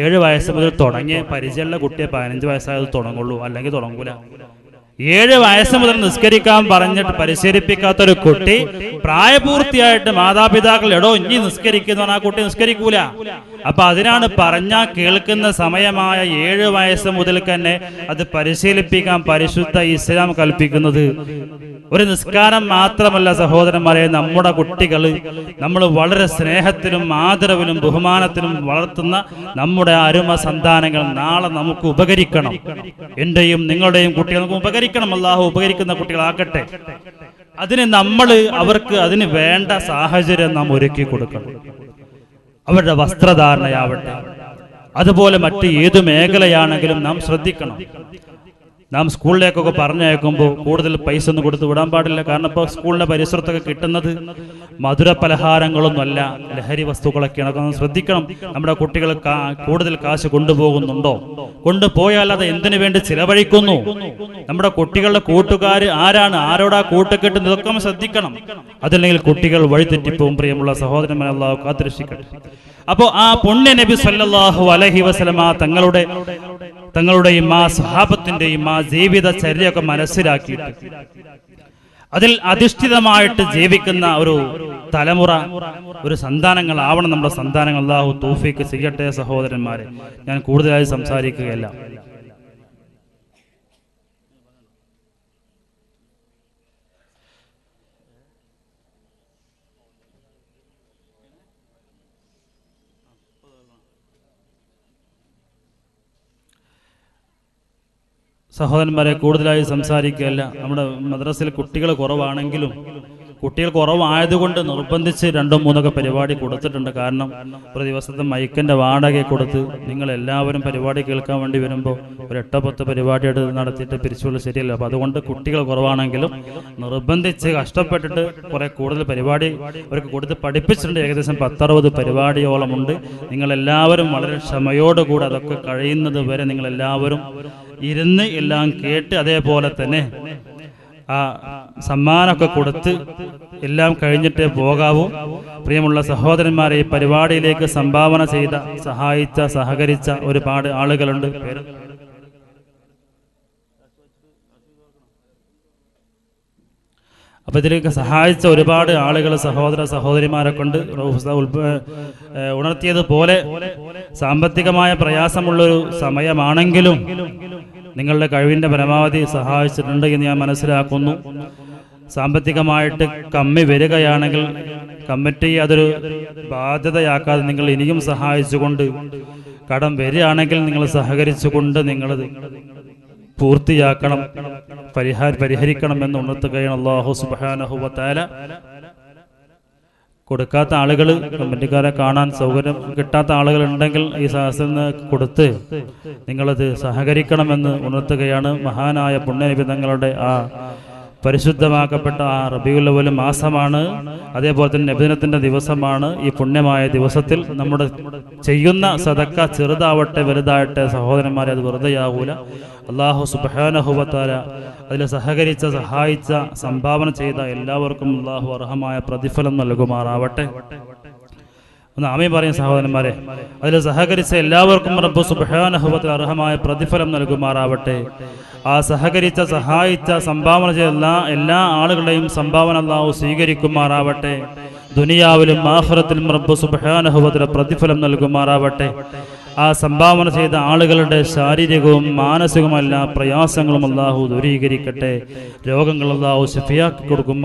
7 വയസ്സ് മുതൽ തുടങ്ങിയ പരിചയമുള്ള കുട്ടിയെ 15 വയസ്സായത് തുടങ്ങുള്ളൂ, അല്ലെങ്കിൽ തുടങ്ങൂല. 7 വയസ്സ് മുതൽ നിസ്കരിക്കാൻ പറഞ്ഞിട്ട് പരിശീലിപ്പിക്കാത്തൊരു കുട്ടി പ്രായപൂർത്തിയായിട്ട് മാതാപിതാക്കൾ എടോ ഇനി നിസ്കരിക്കുന്ന ആ കുട്ടി നിസ്കരിക്കൂല. അപ്പൊ അതിനാണ് പറഞ്ഞാൽ കേൾക്കുന്ന സമയമായ 7 വയസ്സ് മുതൽ തന്നെ അത് പരിശീലിപ്പിക്കാൻ പരിശുദ്ധ ഇസ്ലാം കൽപ്പിക്കുന്നത്. ഒരു നിസ്കാരം മാത്രമല്ല സഹോദരന്മാരെ, നമ്മുടെ കുട്ടികൾ നമ്മൾ വളരെ സ്നേഹത്തിലും ആദരവിലും ബഹുമാനത്തിലും വളർത്തുന്ന നമ്മുടെ അരുമ സന്താനങ്ങൾ നാളെ നമുക്ക് ഉപകരിക്കണം. എന്റെയും നിങ്ങളുടെയും കുട്ടികൾ നമുക്ക് ഉപകരിക്കണം. അല്ലാഹു ഉപകരിക്കുന്ന കുട്ടികളാക്കട്ടെ. അതിന് അവർക്ക് അതിന് വേണ്ട സാഹചര്യം നാം ഒരുക്കി കൊടുക്കണം. അവരുടെ വസ്ത്രധാരണയാവട്ടെ, അതുപോലെ മറ്റ് ഏതു മേഖലയാണെങ്കിലും നാം ശ്രദ്ധിക്കണം. നാം സ്കൂളിലേക്കൊക്കെ പറഞ്ഞയക്കുമ്പോൾ കൂടുതൽ പൈസ ഒന്നും കൊടുത്ത് വിടാൻ പാടില്ല. കാരണം ഇപ്പോൾ സ്കൂളിൻ്റെ പരിസരത്തൊക്കെ കിട്ടുന്നത് മധുര പലഹാരങ്ങളൊന്നുമല്ല, ലഹരി വസ്തുക്കളൊക്കെയാണ്. അതൊക്കെ ശ്രദ്ധിക്കണം. നമ്മുടെ കുട്ടികൾ കൂടുതൽ കാശ് കൊണ്ടുപോകുന്നുണ്ടോ, കൊണ്ടുപോയാൽ അത് എന്തിനു വേണ്ടി ചിലവഴിക്കുന്നു, നമ്മുടെ കുട്ടികളുടെ കൂട്ടുകാർ ആരാണ്, ആരോടാ കൂട്ടുകെട്ട്, ഇതൊക്കെ ശ്രദ്ധിക്കണം. അതല്ലെങ്കിൽ കുട്ടികൾ വഴിതെറ്റിപ്പോവും. പ്രിയമുള്ള സഹോദരന്മാരെ, അല്ലാഹു കാത്തുരക്ഷിക്കട്ടെ. അപ്പോൾ ആ പുണ്യ നബി സല്ലല്ലാഹു അലൈഹി വസല്ലമ തങ്ങളുടെയും ആ സ്വഹാബത്തിന്റെയും ആ ജീവിത ചര്യയൊക്കെ മനസ്സിലാക്കിയിട്ട് അതിൽ അധിഷ്ഠിതമായിട്ട് ജീവിക്കുന്ന ഒരു തലമുറ, ഒരു സന്താനങ്ങളാവണം നമ്മുടെ സന്താനങ്ങൾ. അല്ലാഹു തൗഫീഖ് ചെയ്യട്ടെ. സഹോദരന്മാരെ, ഞാൻ കൂടുതലായി സംസാരിക്കുകയല്ല. സഹോദരന്മാരെ, കൂടുതലായി സംസാരിക്കുകയല്ല. നമ്മുടെ മദ്രസയിൽ കുട്ടികൾ കുറവാണെങ്കിലും കുട്ടികൾ കുറവായതുകൊണ്ട് നിർബന്ധിച്ച് 2-3 പരിപാടി കൊടുത്തിട്ടുണ്ട്. കാരണം ഒരു ദിവസത്തെ മൈക്കിൻ്റെ വാടക കൊടുത്ത് നിങ്ങളെല്ലാവരും പരിപാടി കേൾക്കാൻ വേണ്ടി വരുമ്പോൾ ഒരു 8-10 പരിപാടിയായിട്ട് നടത്തിയിട്ട് പിരിച്ചുള്ള ശരിയല്ല. അപ്പോൾ അതുകൊണ്ട് കുട്ടികൾ കുറവാണെങ്കിലും നിർബന്ധിച്ച് കഷ്ടപ്പെട്ടിട്ട് കുറെ കൂടുതൽ പരിപാടി അവർക്ക് കൊടുത്ത് പഠിപ്പിച്ചിട്ടുണ്ട്. ഏകദേശം 10-60 പരിപാടിയോളമുണ്ട്. നിങ്ങളെല്ലാവരും വളരെ ക്ഷമയോടുകൂടി അതൊക്കെ കഴിയുന്നത് വരെ നിങ്ങളെല്ലാവരും ഇരുന്ന് എല്ലാം കേട്ട് അതേപോലെ തന്നെ ആ സമ്മാനമൊക്കെ കൊടുത്ത് എല്ലാം കഴിഞ്ഞിട്ടേ പോകാവൂ. പ്രിയമുള്ള സഹോദരന്മാരെ, ഈ പരിപാടിയിലേക്ക് സംഭാവന ചെയ്ത, സഹായിച്ച, സഹകരിച്ച ഒരുപാട് ആളുകളുണ്ട്. അപ്പോൾ ഇതിലേക്ക് സഹായിച്ച ഒരുപാട് ആളുകൾ, സഹോദര സഹോദരിമാരെ കൊണ്ട് ഉണർത്തിയതുപോലെ സാമ്പത്തികമായ പ്രയാസമുള്ളൊരു സമയമാണെങ്കിലും നിങ്ങളുടെ കഴിവിൻ്റെ പരമാവധി സഹായിച്ചിട്ടുണ്ട് എന്ന് ഞാൻ മനസ്സിലാക്കുന്നു. സാമ്പത്തികമായിട്ട് കമ്മി വരികയാണെങ്കിൽ കമ്മിറ്റി അതൊരു ബാധ്യതയാക്കാതെ നിങ്ങൾ ഇനിയും സഹായിച്ചുകൊണ്ട്, കടം വരികയാണെങ്കിൽ നിങ്ങൾ സഹകരിച്ചുകൊണ്ട് നിങ്ങളത് പൂർത്തിയാക്കണം, പരിഹരിക്കണമെന്ന് ഉണർത്തുകയാണ്. അല്ലാഹു സുബ്ഹാനഹു വ തആല കൊടുക്കാത്ത ആളുകൾ, കമ്മിറ്റിക്കാരെ കാണാൻ സൗകര്യം കിട്ടാത്ത ആളുകൾ ഉണ്ടെങ്കിൽ ഈ സഹസിന് കൊടുത്ത് നിങ്ങളത് സഹകരിക്കണമെന്ന് ഉണർത്തുകയാണ്. മഹാനായ പുണ്യനബി തങ്ങളുടെ ആ പരിശുദ്ധമാക്കപ്പെട്ട ആ റബീഉൽ അവ്വൽ മാസമാണ്. അതേപോലെ തന്നെ നബിദിനത്തിന്റെ ദിവസമാണ്. ഈ പുണ്യമായ ദിവസത്തിൽ നമ്മുടെ ചെയ്യുന്ന സദക്ക ചെറുതാവട്ടെ വലുതാവട്ടെ സഹോദരന്മാരെ, അത് വെറുതെയാവൂല. അല്ലാഹു സുബ്ഹാനഹു വ തആല അതിൽ സഹകരിച്ച, സഹായിച്ച, സംഭാവന ചെയ്ത എല്ലാവർക്കും അല്ലാഹു അർഹമായ പ്രതിഫലം നൽകുമാറാവട്ടെ. ഒന്ന് ആമീൻ പറയും സഹോദരന്മാരെ. അതിൽ സഹകരിച്ച എല്ലാവർക്കും റബ്ബ് സുബ്ഹാനഹു വ തആല അർഹമായ പ്രതിഫലം നൽകുമാറാവട്ടെ. ആ സഹകരിച്ച, സഹായിച്ച, സംഭാവന ചെയ്ത എല്ലാ ആളുകളുടെയും സംഭാവന അല്ലാഹു സ്വീകരിക്കുമാറാവട്ടെ. ദുനിയാവിലും ആഖിറത്തിലും റബ്ബ് സുബ്ഹാനഹു വ തആല പ്രതിഫലം നൽകുമാറാവട്ടെ. ആ സംഭാവന ചെയ്ത ആളുകളുടെ ശാരീരികവും മാനസികവുമല്ല പ്രയാസങ്ങളും അല്ലാഹു ദൂരീകരിക്കട്ടെ. രോഗങ്ങൾ അല്ലാഹു ശിഫയാക്കി കൊടുക്കും.